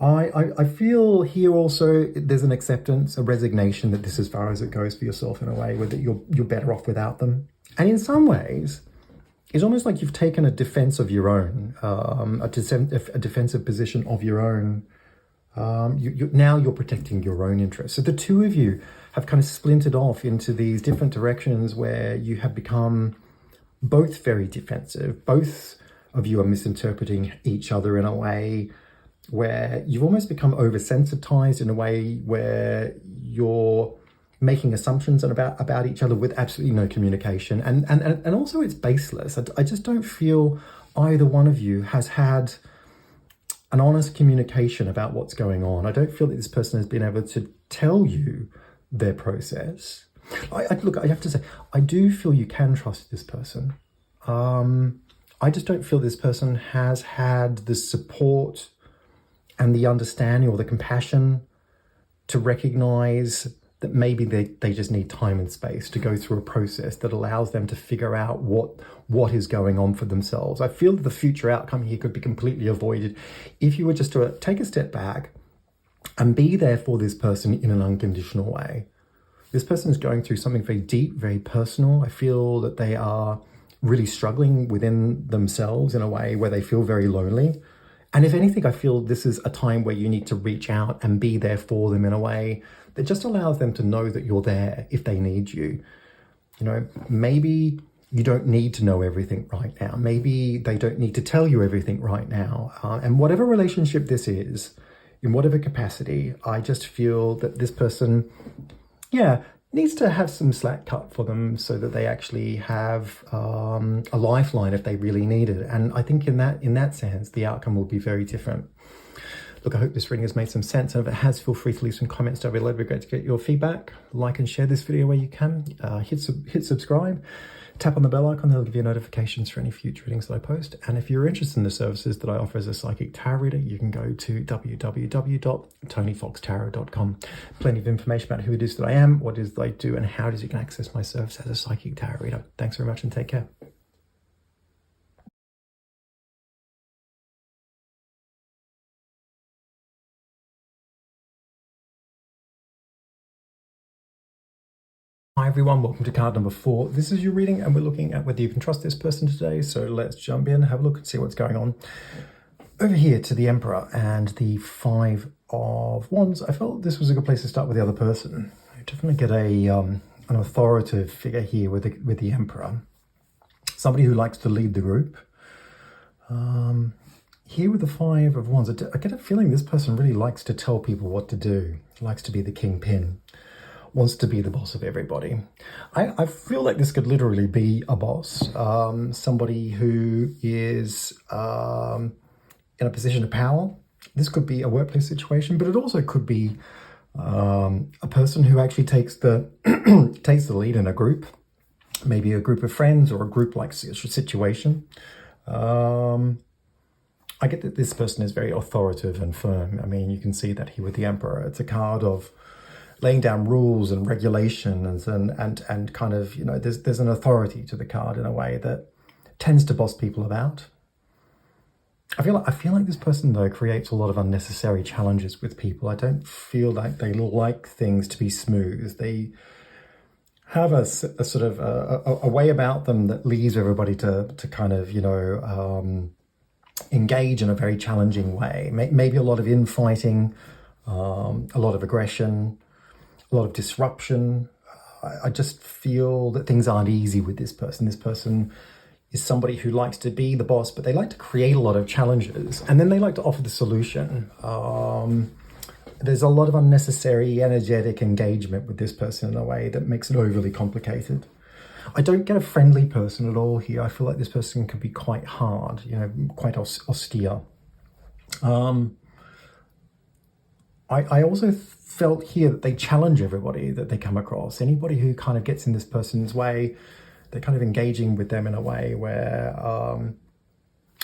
I feel here also there's an acceptance, a resignation that this is as far as it goes for yourself, in a way where that you're better off without them. And in some ways, is almost like you've taken a defense of your own, a defensive position of your own. Now you're protecting your own interests. So the two of you have kind of splintered off into these different directions where you have become both very defensive. Both of you are misinterpreting each other in a way where you've almost become oversensitized, in a way where you're making assumptions about each other with absolutely no communication. And also it's baseless. I just don't feel either one of you has had an honest communication about what's going on. I don't feel that this person has been able to tell you their process. Look, I have to say, I do feel you can trust this person. I just don't feel this person has had the support and the understanding or the compassion to recognize that maybe they just need time and space to go through a process that allows them to figure out what is going on for themselves. I feel that the future outcome here could be completely avoided if you were just to take a step back and be there for this person in an unconditional way. This person is going through something very deep, very personal. I feel that they are really struggling within themselves in a way where they feel very lonely. And if anything, I feel this is a time where you need to reach out and be there for them in a way that just allows them to know that you're there if they need you. You know, maybe you don't need to know everything right now. Maybe they don't need to tell you everything right now. And whatever relationship this is, in whatever capacity, I just feel that this person, needs to have some slack cut for them so that they actually have a lifeline if they really need it. And I think in that sense, the outcome will be very different. Look, I hope this reading has made some sense. And if it has, feel free to leave some comments down below. It'd be great to get your feedback. Like and share this video where you can. Hit subscribe. Tap on the bell icon. That'll give you notifications for any future readings that I post. And if you're interested in the services that I offer as a psychic tarot reader, you can go to www.tonyfoxtarot.com. Plenty of information about who it is that I am, what it is that I do, and how it is you can access my service as a psychic tarot reader. Thanks very much and take care. Hi everyone, welcome to card number 4. This is your reading and we're looking at whether you can trust this person today. So let's jump in, have a look and see what's going on. Over here to the Emperor and the 5 of Wands. I felt this was a good place to start with the other person. You definitely get an authoritative figure here with the Emperor. Somebody who likes to lead the group. Here with the 5 of Wands, I get a feeling this person really likes to tell people what to do. Likes to be the kingpin. Wants to be the boss of everybody. I feel like this could literally be a boss, somebody who is in a position of power. This could be a workplace situation, but it also could be a person who actually takes the takes the lead in a group, maybe a group of friends or a group-like situation. I get that this person is very authoritative and firm. I mean, you can see that here with the Emperor. It's a card of laying down rules and regulations and kind of, you know, there's an authority to the card in a way that tends to boss people about. I feel like this person though creates a lot of unnecessary challenges with people. I don't feel like they like things to be smooth. They have a sort of a way about them that leaves everybody to kind of, you know, engage in a very challenging way. Maybe a lot of infighting, a lot of aggression, a lot of disruption. I just feel that things aren't easy with this person. This person is somebody who likes to be the boss, but they like to create a lot of challenges and then they like to offer the solution. There's a lot of unnecessary energetic engagement with this person in a way that makes it overly complicated. I don't get a friendly person at all here. I feel like this person can be quite hard, you know, quite austere. I also felt here that they challenge everybody that they come across. Anybody who kind of gets in this person's way, they're kind of engaging with them in a way where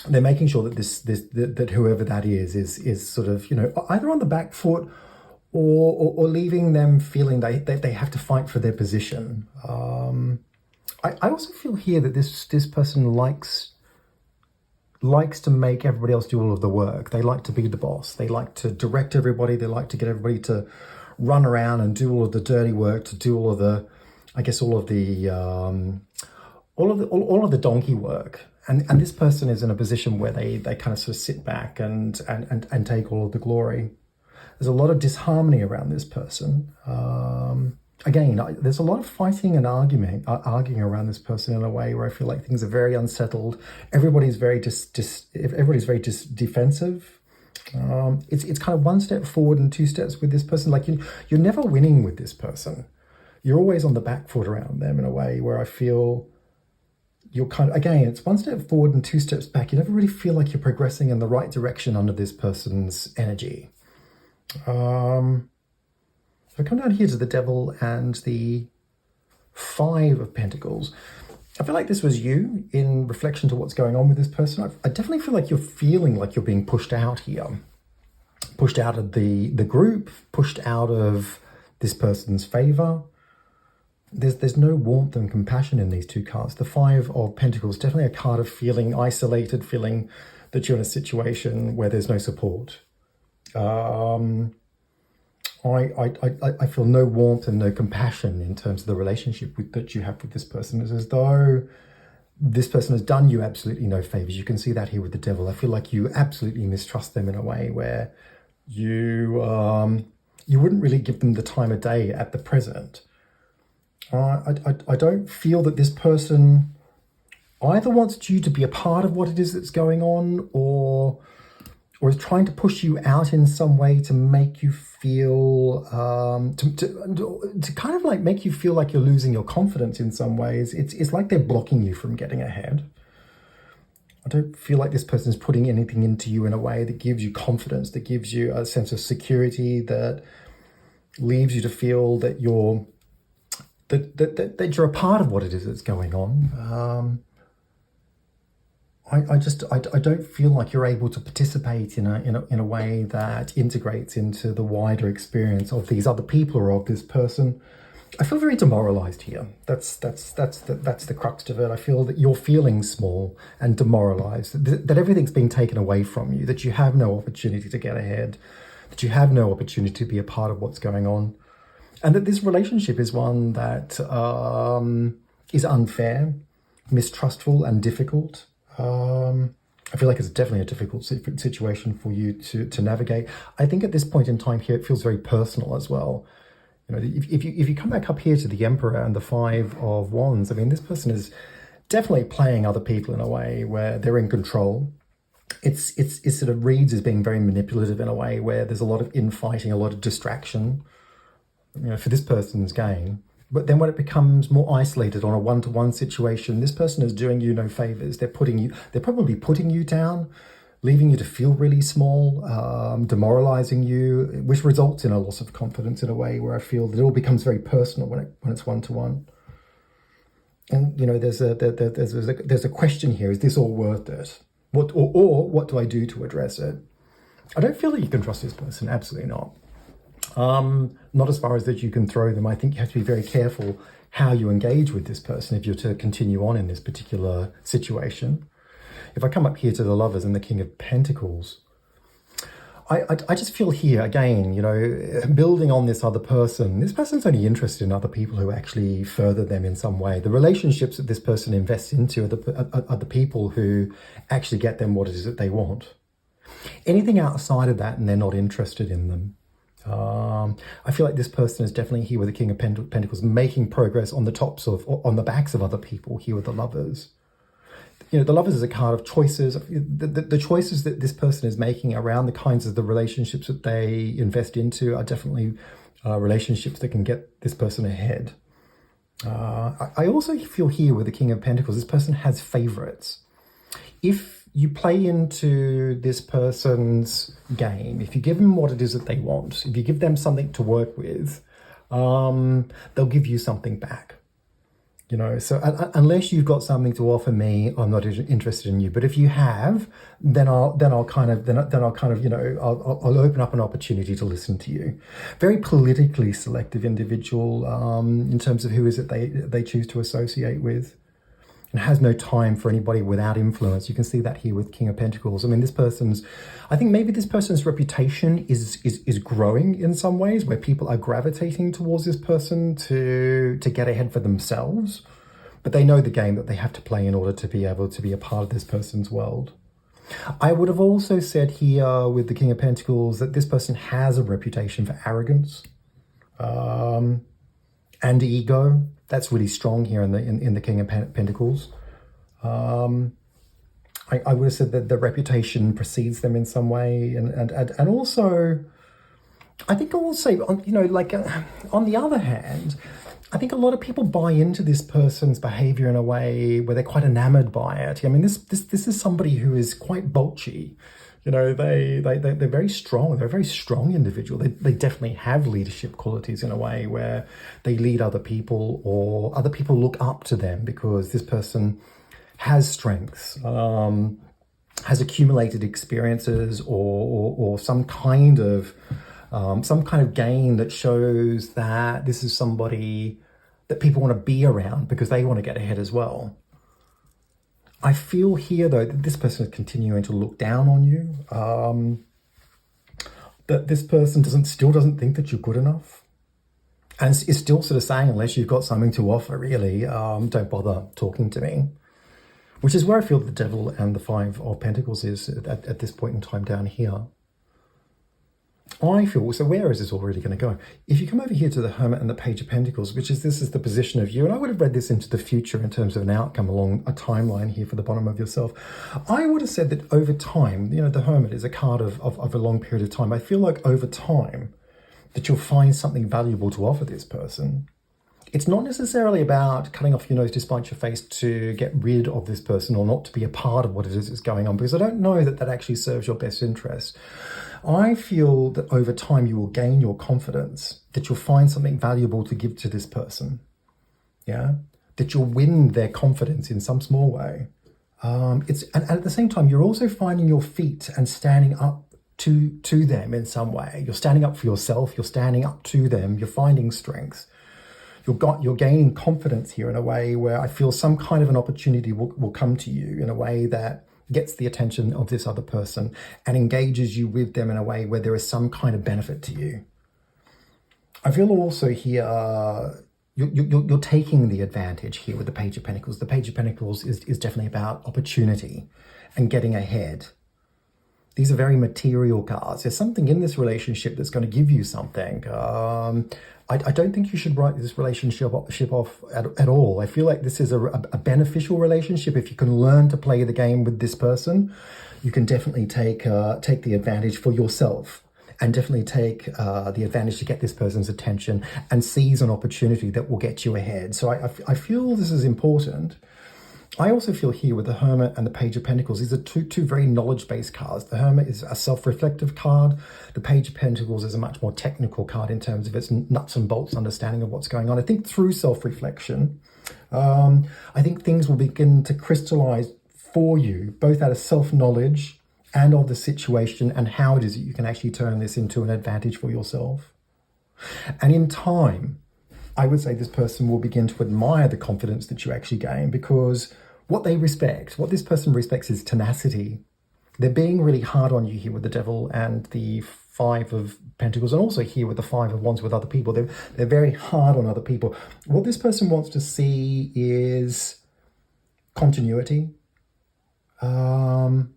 they're making sure that that whoever that is sort of, you know, either on the back foot or leaving them feeling they have to fight for their position. I also feel here that this person likes to make everybody else do all of the work. They like to be the boss. They like to direct everybody. They like to get everybody to run around and do all of the dirty work, to do all of the, I guess, all of the all of the donkey work. And this person is in a position where they kind of sort of sit back and take all of the glory. There's a lot of disharmony around this person. Again, there's a lot of fighting and arguing around this person in a way where I feel like things are very unsettled. Everybody's very defensive. It's kind of one step forward and two steps with this person. Like you're never winning with this person. You're always on the back foot around them in a way where I feel you're kind of, again, it's one step forward and two steps back. You never really feel like you're progressing in the right direction under this person's energy. So I come down here to the Devil and the Five of Pentacles. I feel like this was you in reflection to what's going on with this person. I definitely feel like you're feeling like you're being pushed out here. Pushed out of the group, pushed out of this person's favor. There's no warmth and compassion in these two cards. The Five of Pentacles, definitely a card of feeling isolated, feeling that you're in a situation where there's no support. I feel no warmth and no compassion in terms of the relationship that you have with this person. It's as though this person has done you absolutely no favors. You can see that here with the Devil. I feel like you absolutely mistrust them in a way where you wouldn't really give them the time of day at the present. I don't feel that this person either wants you to be a part of what it is that's going on or is trying to push you out in some way to make you feel, to kind of like make you feel like you're losing your confidence in some ways. It's like they're blocking you from getting ahead. I don't feel like this person's putting anything into you in a way that gives you confidence, that gives you a sense of security, that leaves you to feel that you're that you're a part of what it is that's going on. I don't feel like you're able to participate in a way that integrates into the wider experience of these other people or of this person. I feel very demoralized here. That's the crux of it. I feel that you're feeling small and demoralized, that everything's been taken away from you, that you have no opportunity to get ahead, that you have no opportunity to be a part of what's going on. And that this relationship is one that is unfair, mistrustful, and difficult. I feel like it's definitely a difficult situation for you to navigate. I think at this point in time here, it feels very personal as well. You know, if you come back up here to the Emperor and the Five of Wands, I mean, this person is definitely playing other people in a way where they're in control. It sort of reads as being very manipulative in a way where there's a lot of infighting, a lot of distraction, you know, for this person's gain. But then when it becomes more isolated on a one-to-one situation, this person is doing you no favors. They're probably putting you down, leaving you to feel really small, demoralizing you, which results in a loss of confidence in a way where I feel that it all becomes very personal when it's one-to-one. And you know, there's a question here: is this all worth it? What do I do to address it? I don't feel that you can trust this person. Absolutely not. Not as far as that you can throw them. I think you have to be very careful how you engage with this person if you're to continue on in this particular situation. If I come up here to the Lovers and the King of Pentacles, I just feel here, again, you know, building on this other person, this person's only interested in other people who actually further them in some way. The relationships that this person invests into are the people who actually get them what it is that they want. Anything outside of that, and they're not interested in them. I feel like this person is definitely here with the King of Pentacles, making progress on the backs of other people here with the Lovers. You know, the Lovers is a card of choices. The choices that this person is making around the kinds of the relationships that they invest into are definitely relationships that can get this person ahead. I also feel here with the King of Pentacles, this person has favorites. If you play into this person's game, if you give them what it is that they want, if you give them something to work with, they'll give you something back. You know, so unless you've got something to offer me, I'm not interested in you. But if you have, then I'll kind of, you know, I'll open up an opportunity to listen to you. Very politically selective individual in terms of who is it they choose to associate with. And has no time for anybody without influence. You can see that here with King of Pentacles. I mean, I think maybe this person's reputation is growing in some ways, where people are gravitating towards this person to get ahead for themselves. but they know the game that they have to play in order to be able to be a part of this person's world. I would have also said here with the King of Pentacles that this person has a reputation for arrogance and ego. That's really strong here in the King of Pentacles. I would have said that the reputation precedes them in some way, and also, I think I will say, you know, like on the other hand, I think a lot of people buy into this person's behavior in a way where they're quite enamored by it. I mean, this is somebody who is quite bulgy. You know, they're very strong. They're a very strong individual. They definitely have leadership qualities in a way where they lead other people, or other people look up to them because this person has strengths, has accumulated experiences, or some kind of gain that shows that this is somebody that people want to be around because they want to get ahead as well. I feel here, though, that this person is continuing to look down on you, that this person still doesn't think that you're good enough, and is still sort of saying, unless you've got something to offer, really, don't bother talking to me. Which is where I feel the Devil and the Five of Pentacles is at this point in time down here. I feel, so where is this all really going to go? If you come over here to the Hermit and the Page of Pentacles, this is the position of you, and I would have read this into the future in terms of an outcome along a timeline here for the bottom of yourself. I would have said that over time, you know, the Hermit is a card of a long period of time. I feel like over time that you'll find something valuable to offer this person. It's not necessarily about cutting off your nose to spite your face to get rid of this person or not to be a part of what it is that's going on, because I don't know that that actually serves your best interest. I feel that over time you will gain your confidence, that you'll find something valuable to give to this person, yeah? That you'll win their confidence in some small way. And at the same time, you're also finding your feet and standing up to them in some way. You're standing up for yourself, you're standing up to them, you're finding strengths. You're gaining confidence here in a way where I feel some kind of an opportunity will come to you in a way that gets the attention of this other person and engages you with them in a way where there is some kind of benefit to you. I feel also here you're taking the advantage here with the Page of Pentacles. The Page of Pentacles is definitely about opportunity and getting ahead. These are very material cards. There's something in this relationship that's going to give you something. I don't think you should write this relationship off at all. I feel like this is a beneficial relationship. If you can learn to play the game with this person, you can definitely take the advantage for yourself, and definitely take the advantage to get this person's attention and seize an opportunity that will get you ahead. So I feel this is important. I also feel here with the Hermit and the Page of Pentacles, these are two very knowledge-based cards. The Hermit is a self-reflective card. The Page of Pentacles is a much more technical card in terms of its nuts and bolts understanding of what's going on. I think through self-reflection, I think things will begin to crystallize for you, both out of self-knowledge and of the situation and how it is that you can actually turn this into an advantage for yourself. And in time, I would say this person will begin to admire the confidence that you actually gain, because what this person respects is tenacity. They're being really hard on you here with the Devil and the Five of Pentacles, and also here with the Five of Wands with other people. They're very hard on other people. What this person wants to see is continuity, a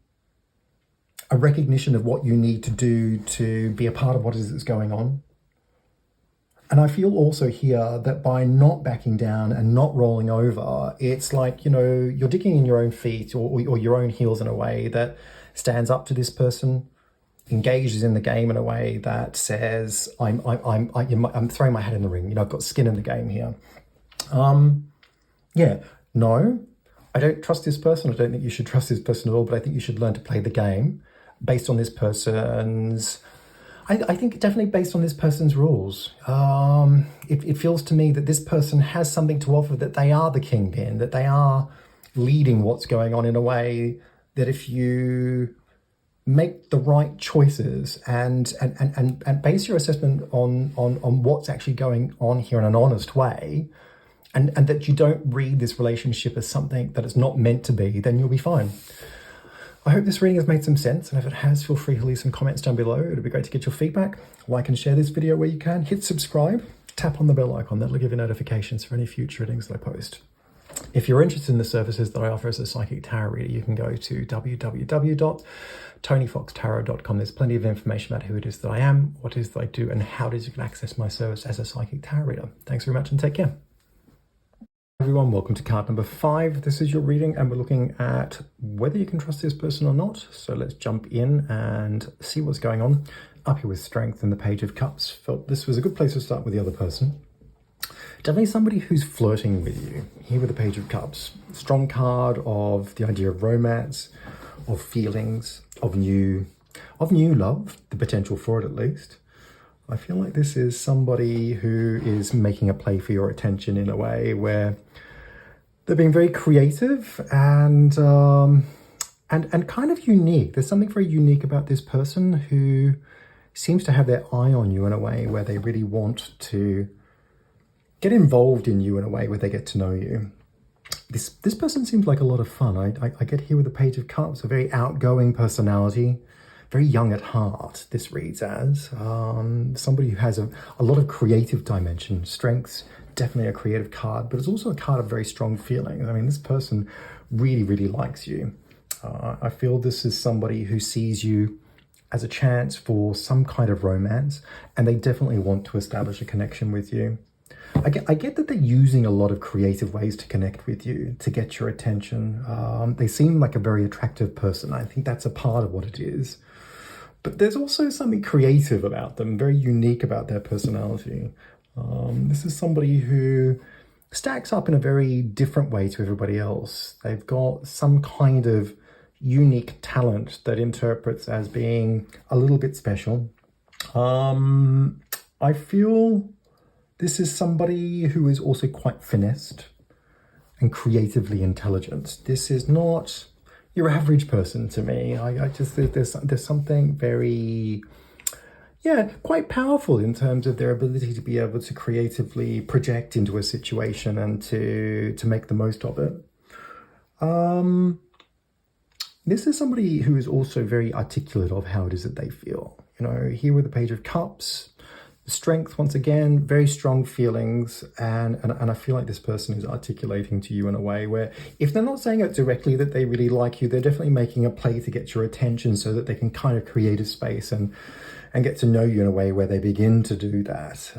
recognition of what you need to do to be a part of what it is that's going on. And I feel also here that by not backing down and not rolling over, it's like, you know, you're digging in your own feet or your own heels in a way that stands up to this person, engages in the game in a way that says, I'm throwing my hat in the ring. You know, I've got skin in the game here. No, I don't trust this person. I don't think you should trust this person at all, but I think you should learn to play the game based on this person's, I think definitely based on this person's rules. It feels to me that this person has something to offer, that they are the kingpin, that they are leading what's going on in a way that if you make the right choices and base your assessment on what's actually going on here in an honest way, and that you don't read this relationship as something that it's not meant to be, then you'll be fine. I hope this reading has made some sense, and if it has, feel free to leave some comments down below. It'd be great to get your feedback. Like and share this video where you can. Hit subscribe, tap on the bell icon. That'll give you notifications for any future readings that I post. If you're interested in the services that I offer as a psychic tarot reader, you can go to www.tonyfoxtarot.com. There's plenty of information about who it is that I am, what it is that I do, and how it is you can access my service as a psychic tarot reader. Thanks very much and take care. Everyone, welcome to card number 5. This is your reading and we're looking at whether you can trust this person or not. So let's jump in and see what's going on. Up here with Strength and the Page of Cups. Felt this was a good place to start with the other person. Definitely somebody who's flirting with you. Here with the Page of Cups. Strong card of the idea of romance, of feelings, of new love, the potential for it at least. I feel like this is somebody who is making a play for your attention in a way where they're being very creative and kind of unique. There's something very unique about this person who seems to have their eye on you in a way where they really want to get involved in you in a way where they get to know you. This person seems like a lot of fun. I get here with the Page of Cups, a very outgoing personality, very young at heart, this reads as. Somebody who has a lot of creative dimension. Strength's definitely a creative card, but it's also a card of very strong feelings. I mean, this person really, really likes you. I feel this is somebody who sees you as a chance for some kind of romance, and they definitely want to establish a connection with you. I get that they're using a lot of creative ways to connect with you, to get your attention. They seem like a very attractive person. I think that's a part of what it is. But there's also something creative about them, very unique about their personality. This is somebody who stacks up in a very different way to everybody else. They've got some kind of unique talent that interprets as being a little bit special. I feel this is somebody who is also quite finessed and creatively intelligent. This is not your average person to me. I just think there's something very, quite powerful in terms of their ability to be able to creatively project into a situation and to make the most of it. This is somebody who is also very articulate of how it is that they feel. You know, here with the Page of Cups, Strength, once again, very strong feelings, and I feel like this person is articulating to you in a way where if they're not saying it directly that they really like you, they're definitely making a play to get your attention so that they can kind of create a space and get to know you in a way where they begin to do that.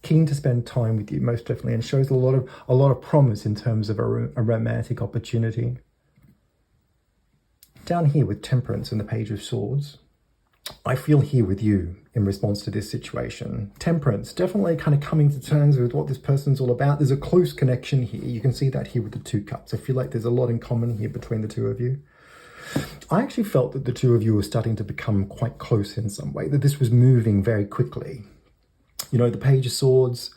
Keen to spend time with you, most definitely, and shows a lot of promise in terms of a romantic opportunity. Down here with Temperance and the Page of Swords, I feel here with you in response to this situation. Temperance, definitely kind of coming to terms with what this person's all about. There's a close connection here. You can see that here with the 2 cups. I feel like there's a lot in common here between the two of you. I actually felt that the two of you were starting to become quite close in some way, that this was moving very quickly. You know, the Page of Swords,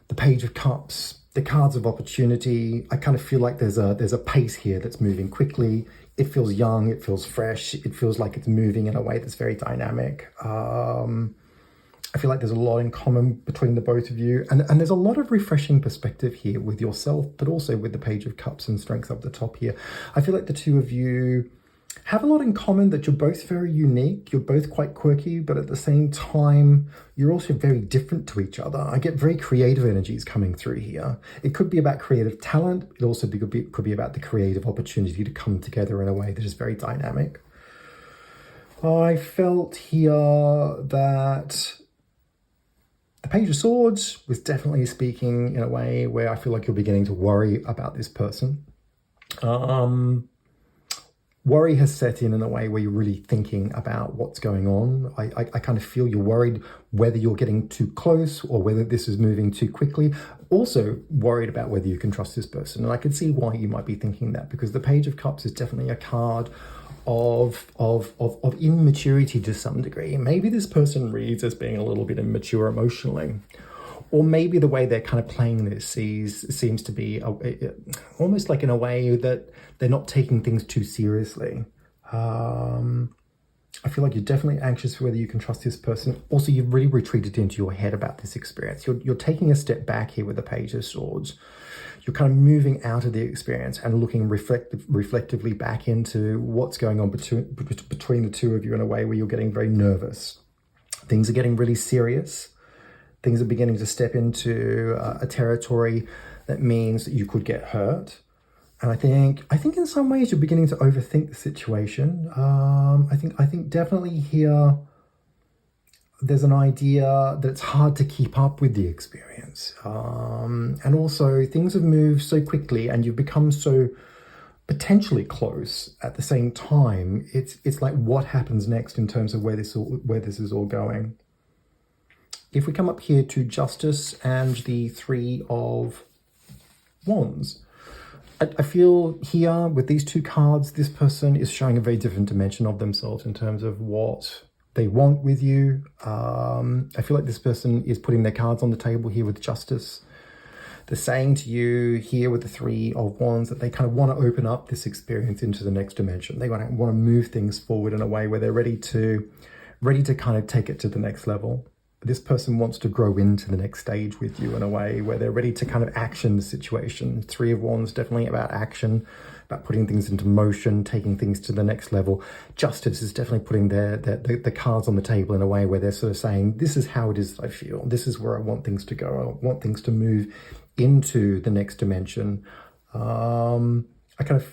the Page of Cups, the cards of opportunity. I kind of feel like there's a pace here that's moving quickly. It feels young, it feels fresh, it feels like it's moving in a way that's very dynamic. I feel like there's a lot in common between the both of you. And there's a lot of refreshing perspective here with yourself, but also with the Page of Cups and Strength up the top here. I feel like the two of you have a lot in common, that you're both very unique, you're both quite quirky, but at the same time, you're also very different to each other. I get very creative energies coming through here. It could be about creative talent. It also could be about the creative opportunity to come together in a way that is very dynamic. I felt here that the Page of Swords was definitely speaking in a way where I feel like you're beginning to worry about this person. Worry has set in a way where you're really thinking about what's going on. I kind of feel you're worried whether you're getting too close or whether this is moving too quickly. Also worried about whether you can trust this person. And I can see why you might be thinking that, because the Page of Cups is definitely a card of immaturity to some degree. Maybe this person reads as being a little bit immature emotionally. Or maybe the way they're kind of playing this seems to be almost like in a way that they're not taking things too seriously. I feel like you're definitely anxious for whether you can trust this person. Also, you've really retreated into your head about this experience. You're taking a step back here with the Page of Swords. You're kind of moving out of the experience and looking reflectively back into what's going on between the two of you in a way where you're getting very nervous. Things are getting really serious. Things are beginning to step into a territory That means that you could get hurt. And I think in some ways you're beginning to overthink the situation. I think definitely here there's an idea that it's hard to keep up with the experience. And also things have moved so quickly and you've become so potentially close at the same time. It's like, what happens next in terms of where this is all going? If we come up here to Justice and the Three of Wands, I feel here with these two cards, this person is showing a very different dimension of themselves in terms of what they want with you. I feel like this person is putting their cards on the table here with Justice. They're saying to you here with the Three of Wands that they kind of want to open up this experience into the next dimension. They want to move things forward in a way where they're ready to kind of take it to the next level. This person wants to grow into the next stage with you in a way where they're ready to kind of action the situation. Three of Wands, definitely about action, about putting things into motion, taking things to the next level. Justice is definitely putting the cards on the table in a way where they're sort of saying, this is how it is I feel. This is where I want things to go. I want things to move into the next dimension. I kind of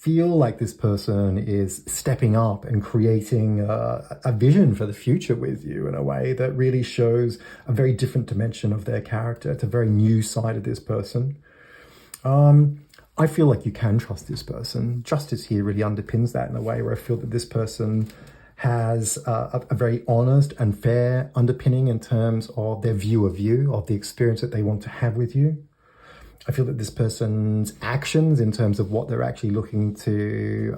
feel like this person is stepping up and creating a vision for the future with you in a way that really shows a very different dimension of their character. It's a very new side of this person. I feel like you can trust this person. Justice here really underpins that in a way where I feel that this person has a very honest and fair underpinning in terms of their view of you, of the experience that they want to have with you. I feel that this person's actions in terms of what they're actually looking to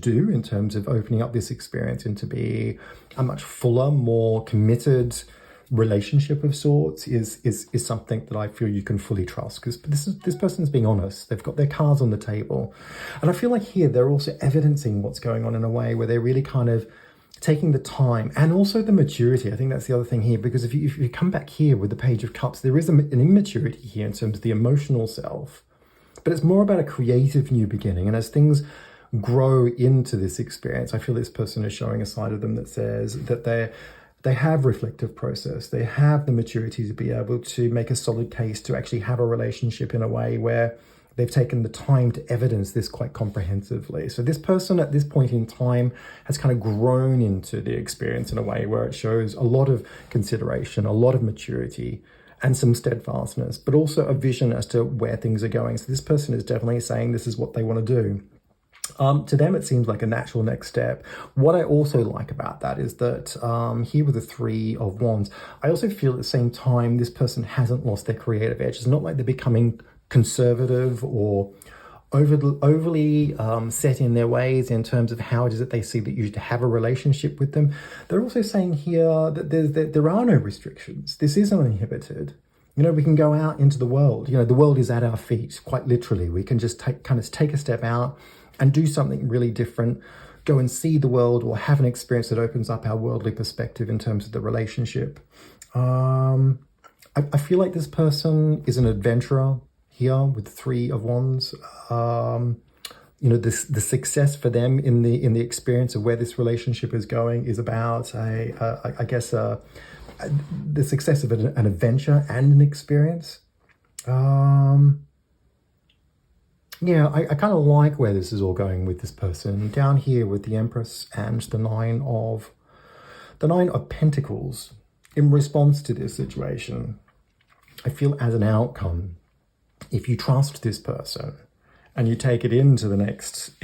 do in terms of opening up this experience into be a much fuller, more committed relationship of sorts is something that I feel you can fully trust, because this person's being honest. They've got their cards on the table. And I feel like here they're also evidencing what's going on in a way where they're really kind of taking the time and also the maturity. I think that's the other thing here, because if you come back here with the Page of Cups, there is an immaturity here in terms of the emotional self, but it's more about a creative new beginning. And as things grow into this experience, I feel this person is showing a side of them that says that they have reflective process. They have the maturity to be able to make a solid case to actually have a relationship in a way where they've taken the time to evidence this quite comprehensively. So this person at this point in time has kind of grown into the experience in a way where it shows a lot of consideration, a lot of maturity, and some steadfastness, but also a vision as to where things are going. So this person is definitely saying this is what they want to do. To them, it seems like a natural next step. What I also like about that is that here with the Three of Wands, I also feel at the same time, this person hasn't lost their creative edge. It's not like they're becoming conservative or overly set in their ways in terms of how it is that they see that you should have a relationship with them. They're also saying here that there are no restrictions. This is uninhibited. You know, we can go out into the world. You know, the world is at our feet, quite literally. We can just take a step out and do something really different, go and see the world or have an experience that opens up our worldly perspective in terms of the relationship. I feel like this person is an adventurer here with the Three of Wands. You know, the success for them in the experience of where this relationship is going is about the success of an adventure and an experience. Yeah, I kind of like where this is all going with this person. Down here with the Empress and the Nine of Pentacles. In response to this situation, I feel as an outcome, if you trust this person and you take it into the next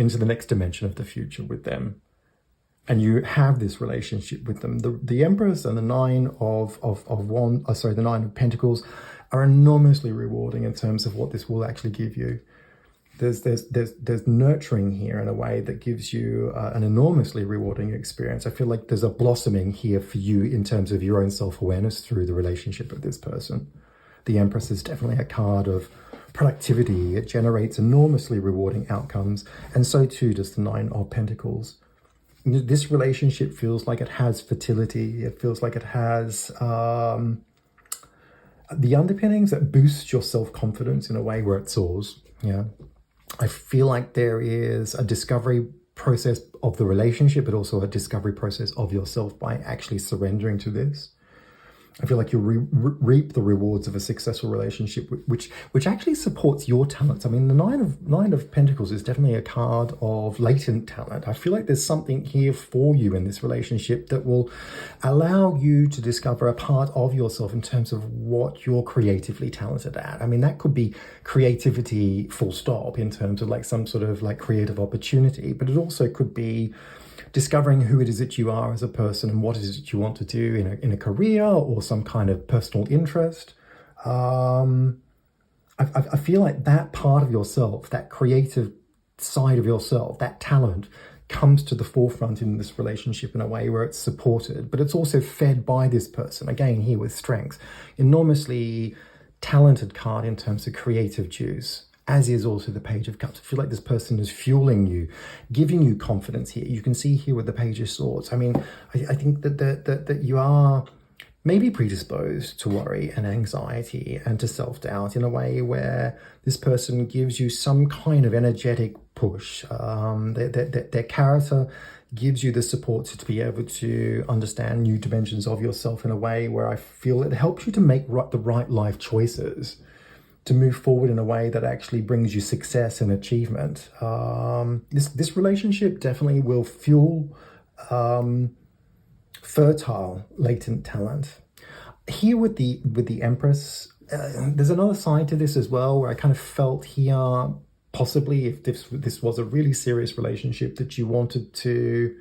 dimension of the future with them, and you have this relationship with them, the Empress and the Nine the Nine of Pentacles are enormously rewarding in terms of what this will actually give you. There's nurturing here in a way that gives you an enormously rewarding experience. I feel like there's a blossoming here for you in terms of your own self-awareness through the relationship of this person. The Empress is definitely a card of productivity. It generates enormously rewarding outcomes, and so too does the Nine of Pentacles. This relationship feels like it has fertility. It feels like it has the underpinnings that boost your self-confidence in a way where it soars. Yeah. I feel like there is a discovery process of the relationship, but also a discovery process of yourself by actually surrendering to this. I feel like you'll reap the rewards of a successful relationship, which actually supports your talents. I mean, the Nine of Pentacles is definitely a card of latent talent. I feel like there's something here for you in this relationship that will allow you to discover a part of yourself in terms of what you're creatively talented at. I mean, that could be creativity full stop in terms of like some sort of like creative opportunity, but it also could be discovering who it is that you are as a person and what it is that you want to do in a career or some kind of personal interest. I feel like that part of yourself, that creative side of yourself, that talent comes to the forefront in this relationship in a way where it's supported, but it's also fed by this person. Again, here with strengths, enormously talented card in terms of creative juice, as is also the Page of Cups. I feel like this person is fueling you, giving you confidence here. You can see here with the Page of Swords. I mean, I think that you are maybe predisposed to worry and anxiety and to self-doubt in a way where this person gives you some kind of energetic push. Their character gives you the support to be able to understand new dimensions of yourself in a way where I feel it helps you to make the right life choices, to move forward in a way that actually brings you success and achievement. This relationship definitely will fuel fertile latent talent. Here with the Empress, there's another side to this as well, where I kind of felt here, possibly if this was a really serious relationship that you wanted to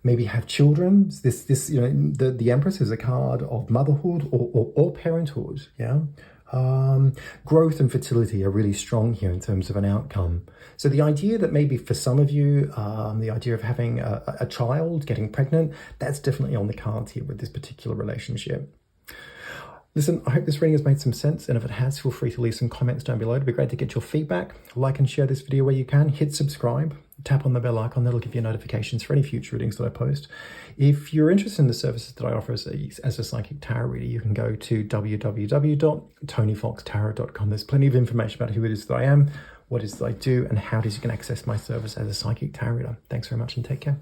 maybe have children. This you know, the Empress is a card of motherhood or parenthood. Yeah. Growth and fertility are really strong here in terms of an outcome. So the idea that maybe for some of you, the idea of having a child, getting pregnant, that's definitely on the cards here with this particular relationship. Listen, I hope this reading has made some sense, and if it has, feel free to leave some comments down below. It'd be great to get your feedback. Like and share this video where you can. Hit subscribe. Tap on the bell icon. That'll give you notifications for any future readings that I post. If you're interested in the services that I offer as a psychic tarot reader, you can go to www.tonyfoxtarot.com. There's plenty of information about who it is that I am, what it is that I do, and how it is you can access my service as a psychic tarot reader. Thanks very much and take care.